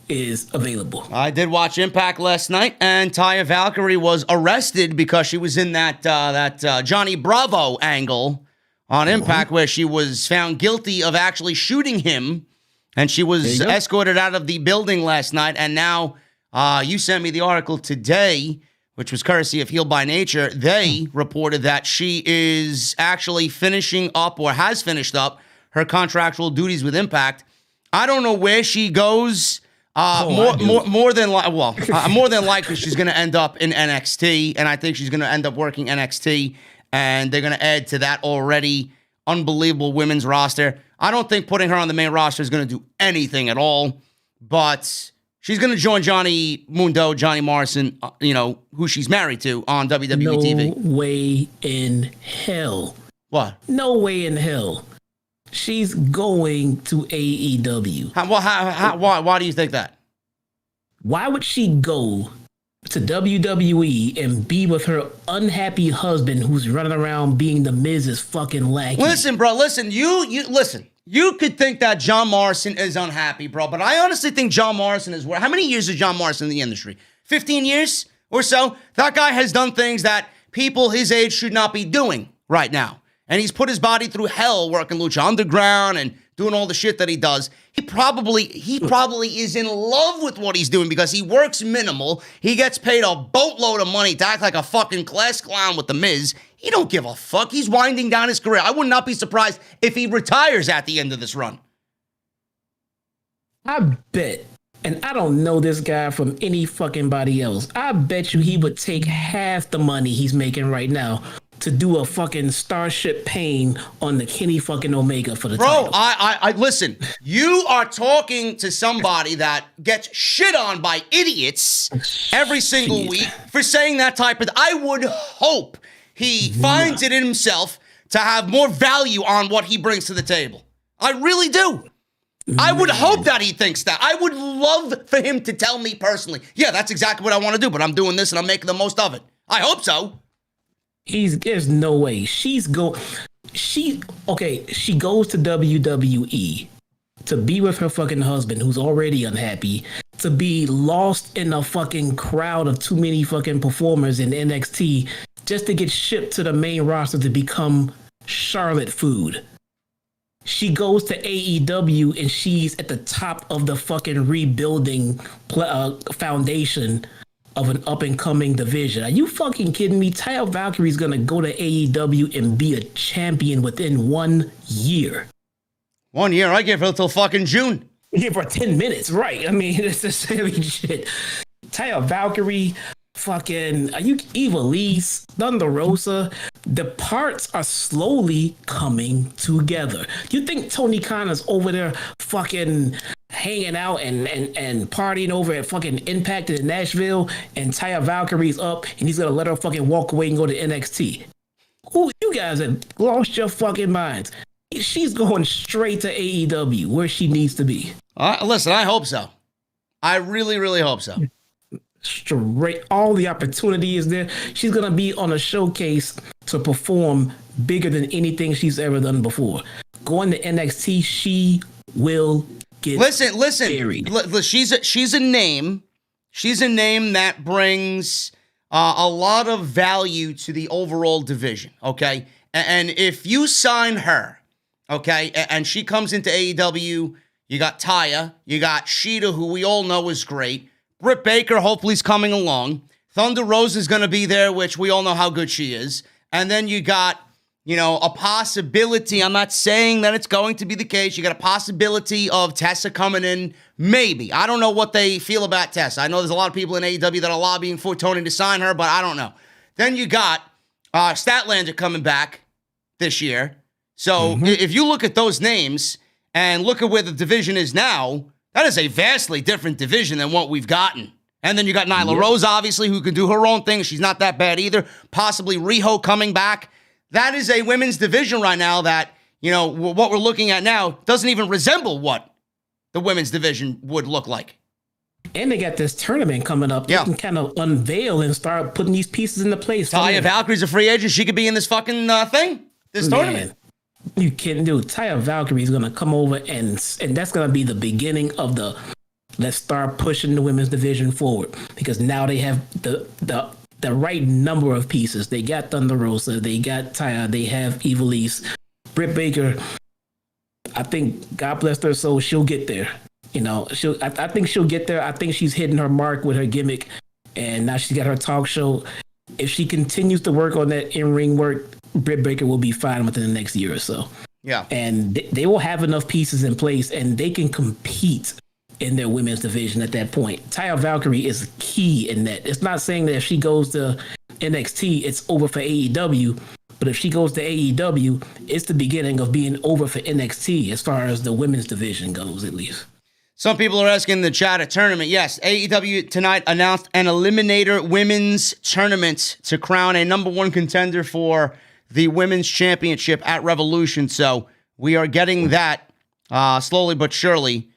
is available? I did watch Impact last night, and Taya Valkyrie was arrested because she was in that Johnny Bravo angle on Impact, where she was found guilty of actually shooting him, and she was escorted out of the building last night. And now you sent me the article today, which was courtesy of Healed by Nature. They reported that she is actually finishing up, or has finished up, her contractual duties with Impact. I don't know where she goes. More than likely she's going to end up in NXT, and I think she's going to end up working NXT, and they're going to add to that already unbelievable women's roster. I don't think putting her on the main roster is going to do anything at all, but she's going to join Johnny Morrison, who she's married to on WWE TV. No way in hell. What? No way in hell. She's going to AEW. Why do you think that? Why would she go to WWE and be with her unhappy husband who's running around being the Miz's fucking lackey? Listen, bro. Listen. Listen. You could think that John Morrison is unhappy, bro, but I honestly think John Morrison is worth. How many years is John Morrison in the industry? 15 years or so? That guy has done things that people his age should not be doing right now. And he's put his body through hell working Lucha Underground and doing all the shit that he does. He probably is in love with what he's doing because he works minimal. He gets paid a boatload of money to act like a fucking class clown with the Miz. He don't give a fuck. He's winding down his career. I would not be surprised if he retires at the end of this run. I bet, and I don't know this guy from any fucking body else, I bet you he would take half the money he's making right now to do a fucking Starship Pain on the Kenny fucking Omega for the title. Bro, I listen, you are talking to somebody that gets shit on by idiots every single week for saying that type of... I would hope he finds it in himself to have more value on what he brings to the table. I really do. I would hope that he thinks that. I would love for him to tell me personally, yeah, that's exactly what I want to do, but I'm doing this and I'm making the most of it. I hope so. There's no way. She goes to WWE to be with her fucking husband who's already unhappy, to be lost in a fucking crowd of too many fucking performers in NXT just to get shipped to the main roster to become Charlotte food. She goes to AEW and she's at the top of the fucking rebuilding foundation of an up-and-coming division. Are you fucking kidding me? Taya Valkyrie's going to go to AEW and be a champion within 1 year. 1 year? I give her till fucking June. Give her 10 minutes, right? I mean, it's the same shit. Taya Valkyrie, fucking, are you Ivelisse, Thunder Rosa? The parts are slowly coming together. You think Tony Khan's over there fucking hanging out and partying over at fucking Impact in Nashville, and Taya Valkyrie's up and he's gonna let her fucking walk away and go to NXT? Ooh, you guys have lost your fucking minds. She's going straight to AEW where she needs to be. Listen, I hope so. I really, really hope so. Straight, all the opportunity is there. She's gonna be on a showcase to perform bigger than anything she's ever done before. Going to NXT, she will get buried. She's a name. She's a name that brings a lot of value to the overall division. Okay, and if you sign her, okay, and she comes into AEW, you got Taya, you got Shida, who we all know is great. Britt Baker hopefully is coming along. Thunder Rosa is going to be there, which we all know how good she is. And then you got, a possibility. I'm not saying that it's going to be the case. You got a possibility of Tessa coming in, maybe. I don't know what they feel about Tessa. I know there's a lot of people in AEW that are lobbying for Tony to sign her, but I don't know. Then you got Statlander coming back this year. So if you look at those names and look at where the division is now, that is a vastly different division than what we've gotten. And then you got Nyla Rose, obviously, who can do her own thing. She's not that bad either. Possibly Riho coming back. That is a women's division right now that, what we're looking at now doesn't even resemble what the women's division would look like. And they got this tournament coming up. Yeah. They can kind of unveil and start putting these pieces into place. Taya Valkyrie's a free agent. She could be in this fucking thing, this tournament. You kidding, dude? Taya Valkyrie is gonna come over and that's gonna be the beginning of the let's start pushing the women's division forward, because now they have the right number of pieces. They got Thunder Rosa, they got Taya, they have Ivelisse, Britt Baker. I think, God bless her soul, she'll get there. I think she'll get there. I think she's hitting her mark with her gimmick, and now she's got her talk show. If she continues to work on that in-ring work, Britt Baker will be fine within the next year or so. Yeah. And they will have enough pieces in place, and they can compete in their women's division at that point. Taya Valkyrie is key in that. It's not saying that if she goes to NXT, it's over for AEW. But if she goes to AEW, it's the beginning of being over for NXT as far as the women's division goes, at least. Some people are asking in the chat a tournament. Yes, AEW tonight announced an Eliminator Women's Tournament to crown a number one contender for the Women's Championship at Revolution. So we are getting that slowly but surely.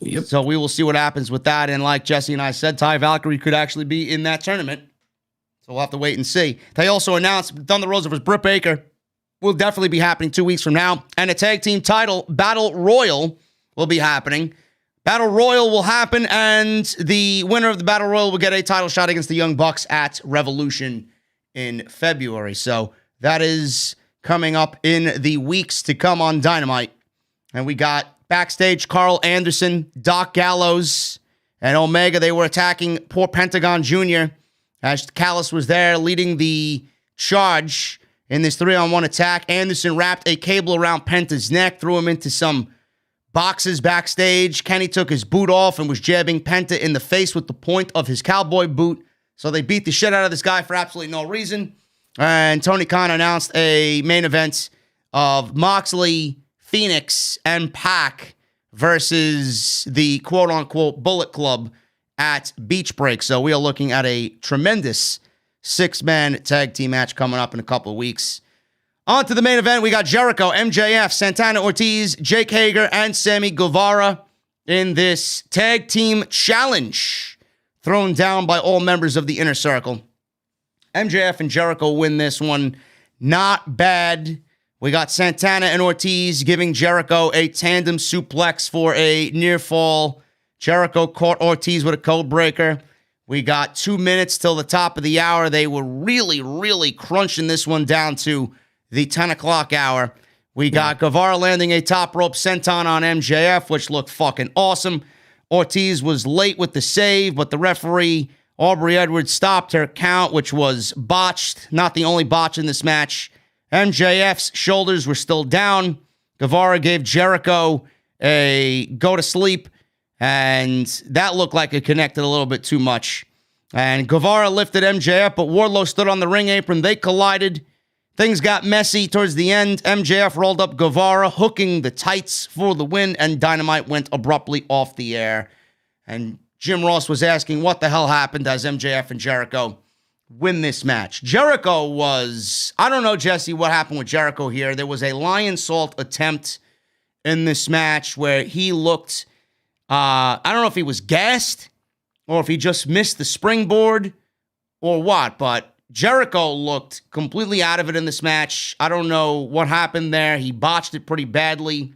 Yep. So we will see what happens with that. And like Jesse and I said, Taya Valkyrie could actually be in that tournament. So we'll have to wait and see. They also announced Thunder Rosa vs. Britt Baker will definitely be happening 2 weeks from now. And a tag team title Battle Royal will be happening. Battle Royal will happen, and the winner of the Battle Royal will get a title shot against the Young Bucks at Revolution in February. So that is coming up in the weeks to come on Dynamite. And we got backstage Carl Anderson, Doc Gallows, and Omega. They were attacking poor Pentagon Jr. As Callis was there leading the charge in this 3-on-1 attack. Anderson wrapped a cable around Penta's neck, threw him into some boxes backstage. Kenny took his boot off and was jabbing Penta in the face with the point of his cowboy boot. So they beat the shit out of this guy for absolutely no reason. And Tony Khan announced a main event of Moxley, Phoenix, and Pac versus the quote-unquote Bullet Club at Beach Break. So we are looking at a tremendous 6-man tag team match coming up in a couple of weeks. On to the main event, we got Jericho, MJF, Santana, Ortiz, Jake Hager, and Sammy Guevara in this tag team challenge thrown down by all members of the Inner Circle. MJF and Jericho win this one. Not bad. We got Santana and Ortiz giving Jericho a tandem suplex for a near fall. Jericho caught Ortiz with a code breaker. We got 2 minutes till the top of the hour. They were really, really crunching this one down to the 10 o'clock hour. We got Guevara landing a top rope senton on MJF, which looked fucking awesome. Ortiz was late with the save, but the referee Aubrey Edwards stopped her count, which was botched. Not the only botch in this match. MJF's shoulders were still down. Guevara gave Jericho a go to sleep, and that looked like it connected a little bit too much. And Guevara lifted MJF, but Wardlow stood on the ring apron. They collided. Things got messy towards the end. MJF rolled up Guevara, hooking the tights for the win, and Dynamite went abruptly off the air. And Jim Ross was asking what the hell happened as MJF and Jericho win this match. Jericho was, I don't know, Jesse, what happened with Jericho here. There was a lion salt attempt in this match where he looked, I don't know if he was gassed or if he just missed the springboard or what, but Jericho looked completely out of it in this match. I don't know what happened there. He botched it pretty badly.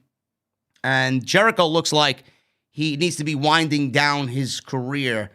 And Jericho looks like he needs to be winding down his career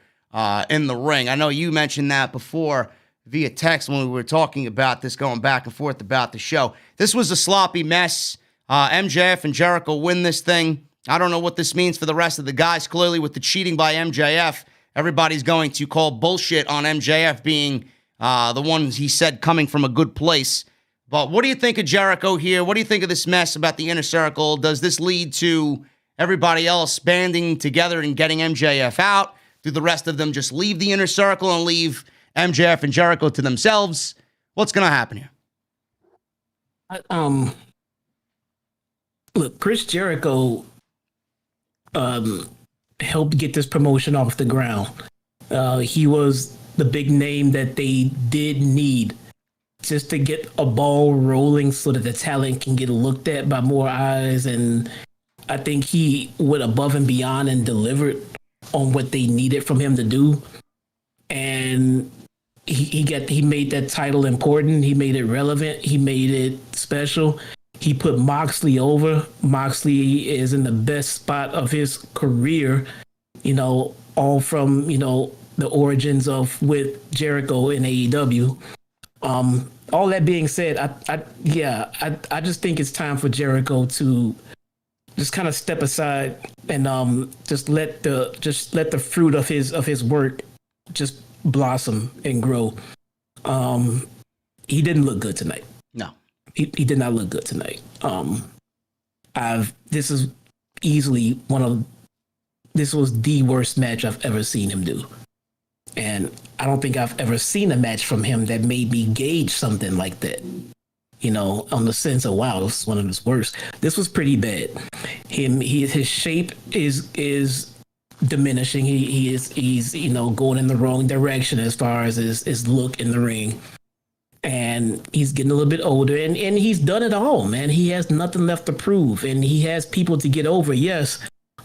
in the ring. I know you mentioned that before via text when we were talking about this, going back and forth about the show. This was a sloppy mess. MJF and Jericho win this thing. I don't know what this means for the rest of the guys. Clearly, with the cheating by MJF, everybody's going to call bullshit on MJF being the ones he said coming from a good place. But what do you think of Jericho here? What do you think of this mess about the Inner Circle? Does this lead to everybody else banding together and getting MJF out? Do the rest of them just leave the Inner Circle and leave MJF and Jericho to themselves? What's going to happen here? Look, Chris Jericho helped get this promotion off the ground. He was the big name that they did need just to get a ball rolling so that the talent can get looked at by more eyes. And I think he went above and beyond and delivered on what they needed from him to do. And he made that title important. He made it relevant. He made it special. He put Moxley over. Moxley is in the best spot of his career, all from, the origins of with Jericho in AEW. All that being said, I just think it's time for Jericho to just kind of step aside and just let the fruit of his work just blossom and grow. He didn't look good tonight. No, he did not look good tonight. This is easily this was the worst match I've ever seen him do. And I don't think I've ever seen a match from him that made me gauge something like that. On the sense of, wow, this is one of his worst. This was pretty bad. His shape is diminishing. He's going in the wrong direction as far as his look in the ring. And he's getting a little bit older, and he's done it all, man. He has nothing left to prove, and he has people to get over, yes.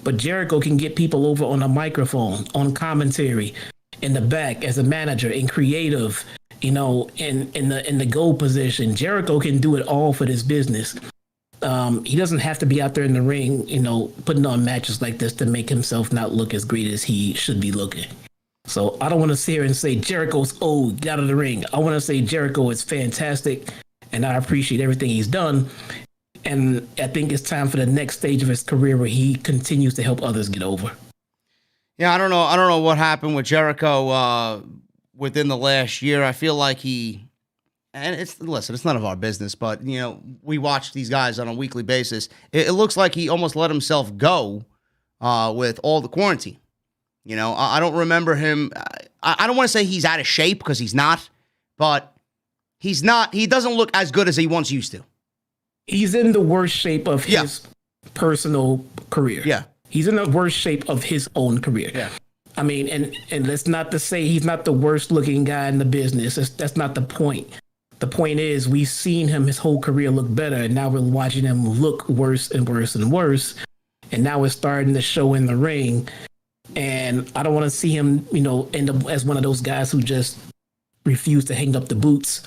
But Jericho can get people over on a microphone, on commentary, in the back as a manager, in creative, in the goal position. Jericho can do it all for this business. He doesn't have to be out there in the ring, putting on matches like this to make himself not look as great as he should be looking. So I don't want to sit here and say Jericho's old, get out of the ring. I want to say Jericho is fantastic, and I appreciate everything he's done. And I think it's time for the next stage of his career where he continues to help others get over. Yeah, I don't know what happened with Jericho within the last year. I feel like it's none of our business, but we watch these guys on a weekly basis. It looks like he almost let himself go with all the quarantine. I don't remember him. I don't want to say he's out of shape because he's not, but he's not. He doesn't look as good as he once used to. He's in the worst shape of his personal career. Yeah. He's in the worst shape of his own career. Yeah. I mean, and that's not to say he's not the worst looking guy in the business. That's not the point. The point is we've seen him his whole career look better, and now we're watching him look worse and worse and worse. And now it's starting to show in the ring. And I don't want to see him, end up as one of those guys who just refuse to hang up the boots.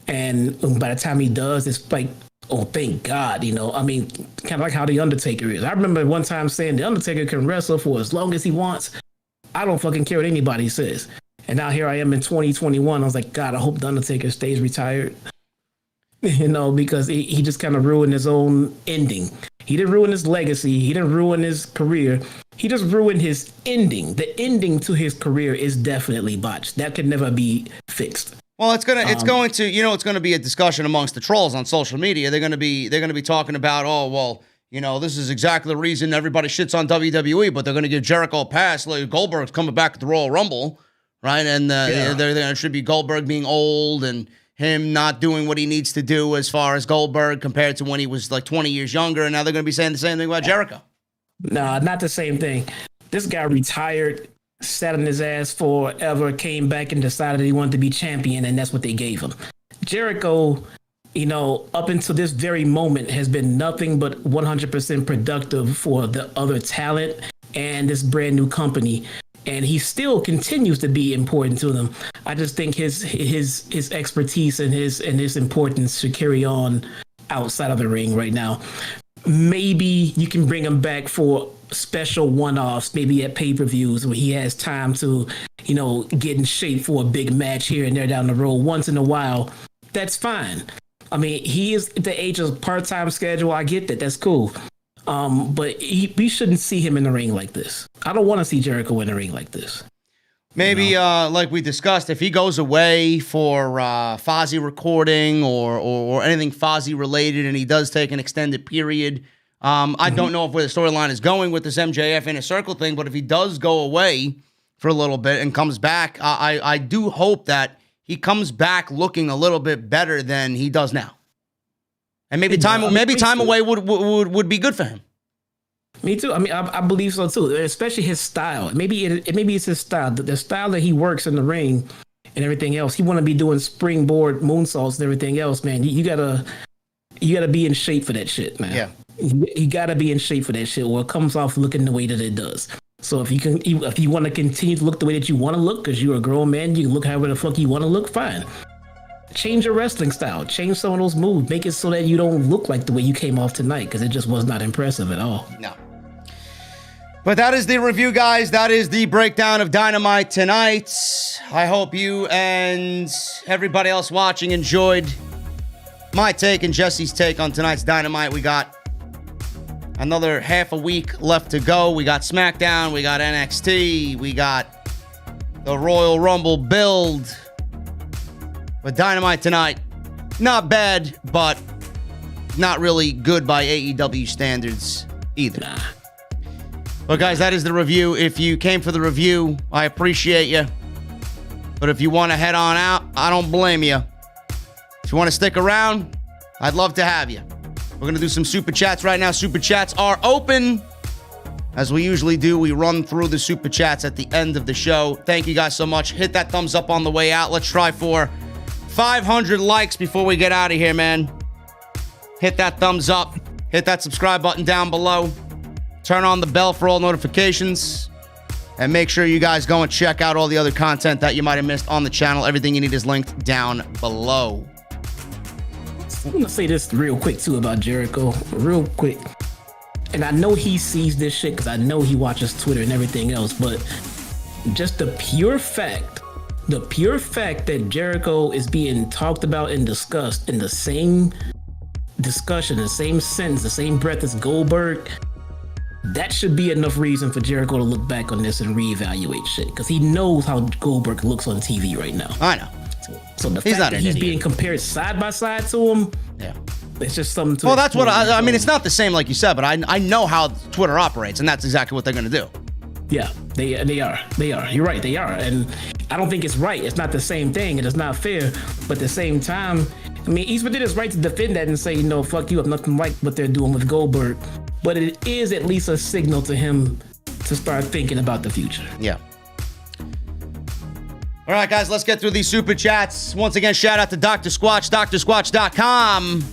And by the time he does, it's like, oh, thank God, kind of like how The Undertaker is. I remember one time saying The Undertaker can wrestle for as long as he wants. I don't fucking care what anybody says. And now here I am in 2021. I was like, God, I hope The Undertaker stays retired. Because he just kind of ruined his own ending. He didn't ruin his legacy. He didn't ruin his career. He just ruined his ending. The ending to his career is definitely botched. That can never be fixed. Well, it's going to be a discussion amongst the trolls on social media. They're going to be talking about, oh, well, this is exactly the reason everybody shits on WWE, but they're going to give Jericho a pass. Like Goldberg's coming back at the Royal Rumble, right? And there should be Goldberg being old and him not doing what he needs to do as far as Goldberg compared to when he was like 20 years younger. And now they're going to be saying the same thing about Jericho. No, not the same thing. This guy retired, sat on his ass forever, came back and decided he wanted to be champion, and that's what they gave him. Jericho, up until this very moment has been nothing but 100% productive for the other talent and this brand new company. And he still continues to be important to them. I just think his expertise and his importance should carry on outside of the ring right now. Maybe you can bring him back for special one-offs, maybe at pay-per-views where he has time to, get in shape for a big match here and there down the road once in a while. That's fine. I mean, he is at the age of part-time schedule. I get that. That's cool. But we shouldn't see him in the ring like this. I don't want to see Jericho in the ring like this. Maybe, like we discussed, if he goes away for Fozzy recording or anything Fozzy related, and he does take an extended period, I don't know where the storyline is going with this MJF Inner Circle thing, but if he does go away for a little bit and comes back, I do hope that he comes back looking a little bit better than he does now. And maybe time away would be good for him. Me too. I mean, I believe so too. Especially his style. Maybe it's his style. The style that he works in the ring and everything else. He want to be doing springboard moonsaults and everything else, man. You gotta be in shape for that shit, man. Yeah. You gotta be in shape for that shit, or it comes off looking the way that it does. So if you want to continue to look the way that you want to look, because you're a grown man, you can look however the fuck you want to look. Fine. Change your wrestling style. Change some of those moves. Make it so that you don't look like the way you came off tonight, because it just was not impressive at all. No. But that is the review, guys. That is the breakdown of Dynamite tonight. I hope you and everybody else watching enjoyed my take and Jesse's take on tonight's Dynamite. We got another half a week left to go. We got SmackDown. We got NXT. We got the Royal Rumble build. But Dynamite tonight, not bad, but not really good by AEW standards either. Nah. But guys, that is the review. If you came for the review, I appreciate you. But if you want to head on out, I don't blame you. If you want to stick around, I'd love to have you. We're going to do some Super Chats right now. Super Chats are open. As we usually do, we run through the Super Chats at the end of the show. Thank you guys so much. Hit that thumbs up on the way out. Let's try for 500 likes before we get out of here, man. Hit that thumbs up. Hit that subscribe button down below. Turn on the bell for all notifications. And make sure you guys go and check out all the other content that you might have missed on the channel. Everything you need is linked down below. I'm going to say this real quick, too, about Jericho. Real quick. And I know he sees this shit because I know he watches Twitter and everything else. But just the pure fact that Jericho is being talked about and discussed in the same discussion, the same sentence, the same breath as Goldberg, that should be enough reason for Jericho to look back on this and reevaluate shit, because he knows how Goldberg looks on TV right now. I know. So the fact that he's being compared side by side to him, yeah, it's just something to. Well, that's what I mean. It's not the same like you said, but I know how Twitter operates, and that's exactly what they're going to do. Yeah, they are. You're right, they are. And I don't think it's right. It's not the same thing, and it's not fair. But at the same time, I mean, he's within his right to defend that and say, fuck you, I'm nothing like what they're doing with Goldberg. But it is at least a signal to him to start thinking about the future. Yeah. All right, guys, let's get through these Super Chats. Once again, shout out to Dr. Squatch, drsquatch.com.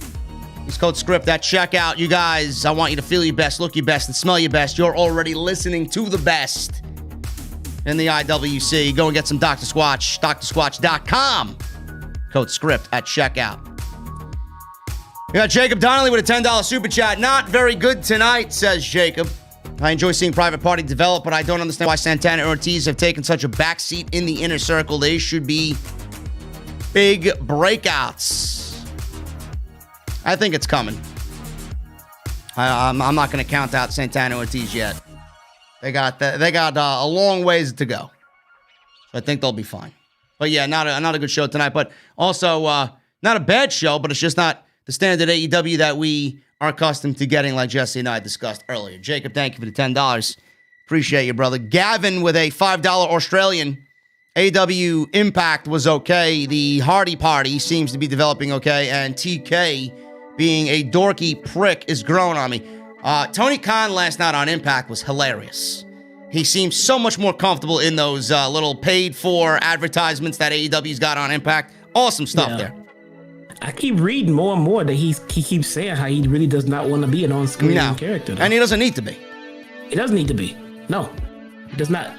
Use code SCRIPT at checkout. You guys, I want you to feel your best, look your best, and smell your best. You're already listening to the best in the IWC. Go and get some Dr. Squatch, drsquatch.com. Code SCRIPT at checkout. We got Jacob Donnelly with a $10 Super Chat. Not very good tonight, says Jacob. I enjoy seeing Private Party develop, but I don't understand why Santana and Ortiz have taken such a backseat in the Inner Circle. They should be big breakouts. I think it's coming. I'm not going to count out Santana and Ortiz yet. They got a long ways to go. I think they'll be fine. But yeah, not a good show tonight. But also, not a bad show, but it's just not the standard AEW that we are accustomed to getting, like Jesse and I discussed earlier. Jacob, thank you for the $10. Appreciate you, brother. Gavin with a $5 Australian. AEW Impact was okay. The Hardy Party seems to be developing okay. And TK, being a dorky prick, is growing on me. Tony Khan last night on Impact was hilarious. He seems so much more comfortable in those little paid-for advertisements that AEW's got on Impact. Awesome stuff there. I keep reading more and more that he keeps saying how he really does not want to be an on-screen character. And he doesn't need to be. He doesn't need to be. No, he does not.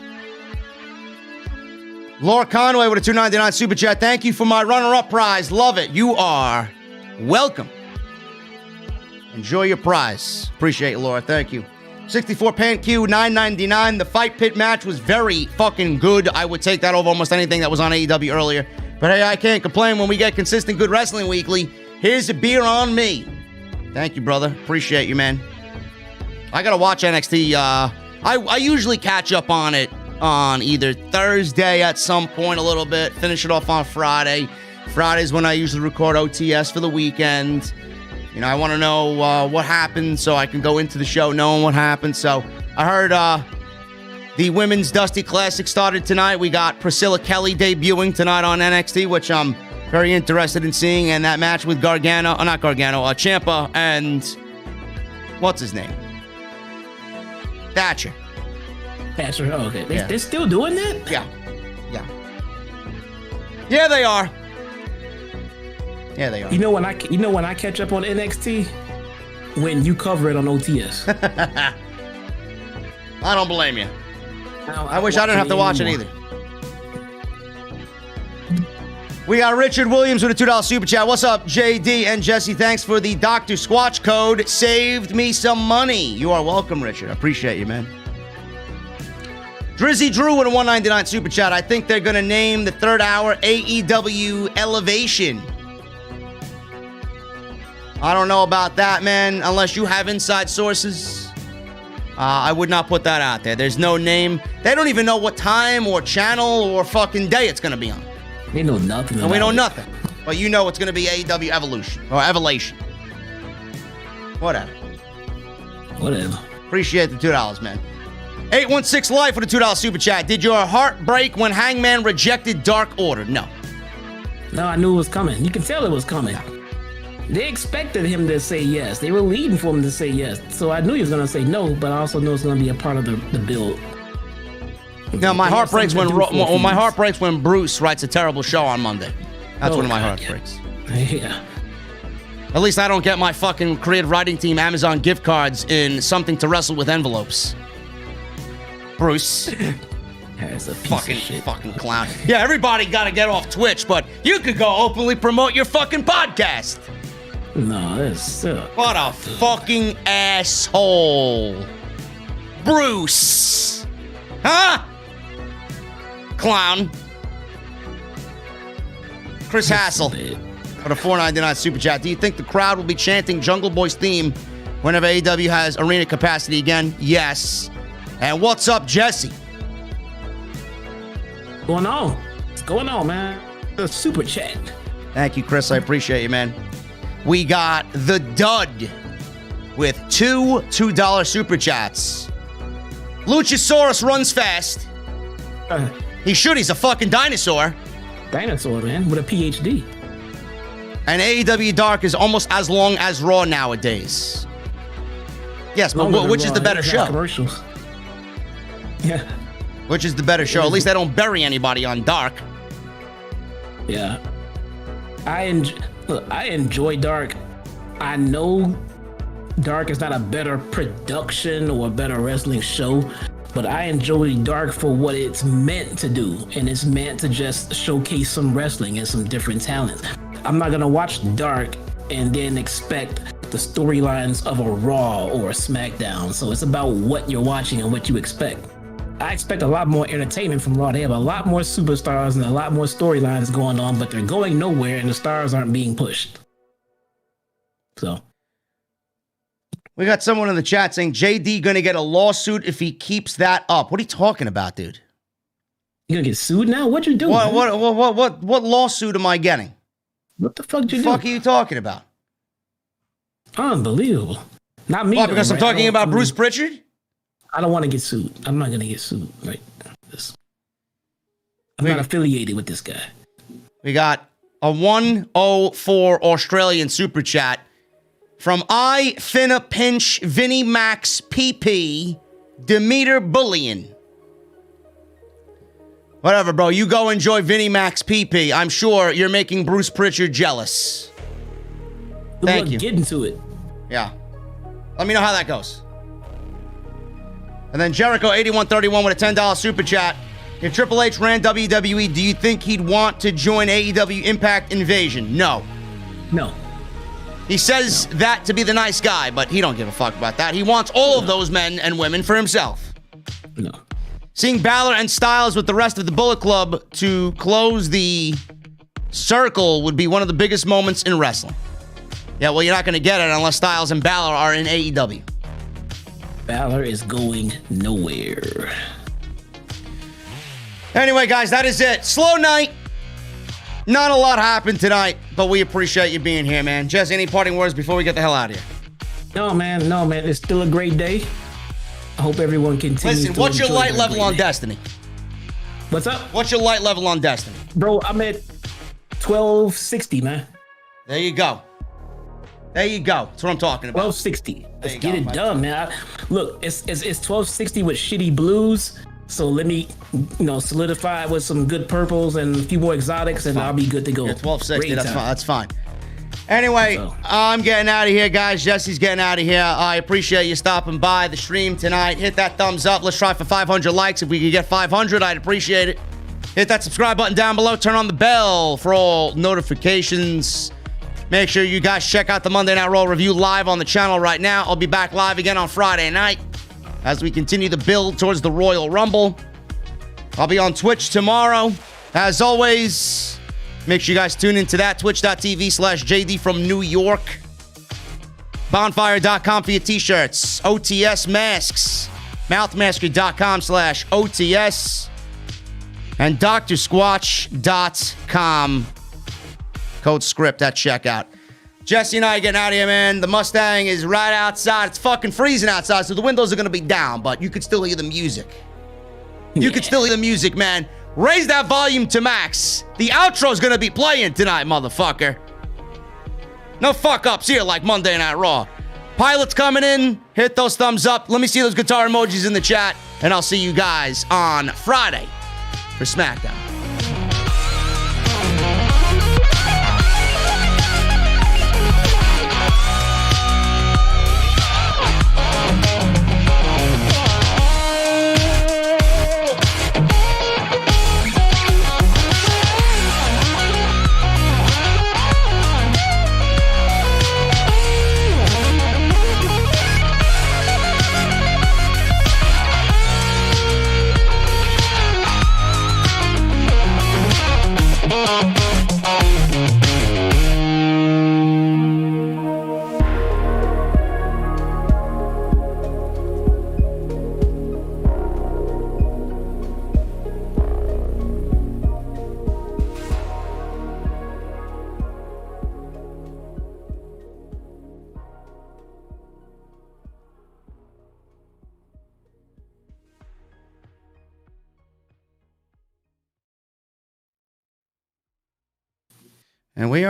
Laura Conway with a $2.99 super chat. Thank you for my runner-up prize. Love it. You are welcome. Enjoy your prize. Appreciate it, Laura. Thank you. 64 Pan Q, $9.99. The Fight Pit match was very fucking good. I would take that over almost anything that was on AEW earlier. But hey, I can't complain when we get consistent good wrestling weekly. Here's a beer on me. Thank you, brother. Appreciate you, man. I gotta watch NXT. I usually catch up on it on either Thursday at some point a little bit, finish it off on Friday. Friday's when I usually record OTS for the weekend. You know, I want to know what happened so I can go into the show knowing what happened. So I heard the Women's Dusty Classic started tonight. We got Priscilla Kelly debuting tonight on NXT, which I'm very interested in seeing. And that match with Ciampa and what's his name? Thatcher. Oh, okay. They're still doing that? Yeah, they are. Yeah, they are. You know when I catch up on NXT? When you cover it on OTS. I don't blame you. I wish I didn't have to watch it either. We got Richard Williams with a $2 super chat. What's up, JD and Jesse? Thanks for the Dr. Squatch code. Saved me some money. You are welcome, Richard. I appreciate you, man. Drizzy Drew with a $1.99 super chat. I think they're going to name the third hour AEW Elevation. I don't know about that, man. Unless you have inside sources, I would not put that out there. There's no name. They don't even know what time or channel or fucking day it's going to be on. They know nothing. And we know nothing. But you know it's going to be AEW Evolution or Evolution. Whatever. Appreciate the $2, man. 816 Life with a $2 super chat. Did your heart break when Hangman rejected Dark Order? No. No, I knew it was coming. You can tell it was coming. They expected him to say yes. They were leading for him to say yes. So I knew he was going to say no, but I also knew it was going to be a part of the build. No, my heart breaks when Bruce writes a terrible show on Monday. That's when my heart breaks. Yeah. At least I don't get my fucking creative writing team Amazon gift cards in something to wrestle with envelopes. Bruce. That's a piece of shit. Fucking clown. Yeah, everybody got to get off Twitch, but you could go openly promote your fucking podcast. No, that's what a fucking asshole. Bruce. Huh? Clown. Chris Hassel for the $4.99 super chat. Do you think the crowd will be chanting Jungle Boy's theme whenever AEW has arena capacity again? Yes. And what's up, Jesse? What's going on, man? The super chat. Thank you, Chris. I appreciate you, man. We got the Dud with two $2 super chats. Luchasaurus runs fast. He should. He's a fucking dinosaur. Dinosaur, man, with a PhD. And AEW Dark is almost as long as Raw nowadays. Yes, but which is the better show? Commercials. Yeah. Which is the better show? At least they don't bury anybody on Dark. Yeah. I enjoy Dark. I know Dark is not a better production or a better wrestling show, but I enjoy Dark for what it's meant to do, and it's meant to just showcase some wrestling and some different talents. I'm not gonna watch Dark and then expect the storylines of a Raw or a SmackDown. So it's about what you're watching and what you expect. I expect a lot more entertainment from Raw. They have a lot more superstars and a lot more storylines going on, but they're going nowhere and the stars aren't being pushed. So. We got someone in the chat saying JD gonna get a lawsuit if he keeps that up. What are you talking about, dude? You gonna get sued now? What you doing? What lawsuit am I getting? What the fuck you doing? What the fuck are you talking about? Unbelievable. Not me. What, because I'm talking about Bruce Pritchard? I don't want to get sued. I'm not gonna get sued. Right. I'm not affiliated with this guy. We got a 104 Australian super chat from I Finna Pinch Vinnie Max PP Demeter Bullion. Whatever, bro. You go enjoy Vinnie Max PP. I'm sure you're making Bruce Pritchard jealous. Thank you. Get into it. Yeah. Let me know how that goes. And then Jericho 8131 with a $10 super chat. If Triple H ran WWE, do you think he'd want to join AEW Impact Invasion? No. No. He says that to be the nice guy, but he don't give a fuck about that. He wants all of those men and women for himself. No. Seeing Balor and Styles with the rest of the Bullet Club to close the circle would be one of the biggest moments in wrestling. Yeah, well, you're not going to get it unless Styles and Balor are in AEW. Balor is going nowhere. Anyway, guys, that is it. Slow night. Not a lot happened tonight, but we appreciate you being here, man. Jesse, any parting words before we get the hell out of here? No, man. It's still a great day. I hope everyone continues. Listen, what's your light level on Destiny? What's up? What's your light level on Destiny? Bro, I'm at 1260, man. There you go. There you go. That's what I'm talking about. 1260. Let's get it done, man. Look, it's 1260 with shitty blues. So let me, solidify with some good purples and a few more exotics, and I'll be good to go. Yeah, 1260. That's fine. That's fine. Anyway, I'm getting out of here, guys. Jesse's getting out of here. I appreciate you stopping by the stream tonight. Hit that thumbs up. Let's try for 500 likes. If we could get 500, I'd appreciate it. Hit that subscribe button down below. Turn on the bell for all notifications. Make sure you guys check out the Monday Night Raw review live on the channel right now. I'll be back live again on Friday night as we continue the build towards the Royal Rumble. I'll be on Twitch tomorrow. As always, make sure you guys tune into that. Twitch.tv/JD from New York. Bonfire.com for your t-shirts. OTS masks. Mouthmasker.com/OTS. And DrSquatch.com. Code script at checkout. Jesse and I are getting out of here, man. The Mustang is right outside. It's fucking freezing outside, so the windows are going to be down, but you could still hear the music. You could still hear the music, man. Raise that volume to max. The outro's going to be playing tonight, motherfucker. No fuck-ups here like Monday Night Raw. Pilot's coming in. Hit those thumbs up. Let me see those guitar emojis in the chat, and I'll see you guys on Friday for SmackDown. And we are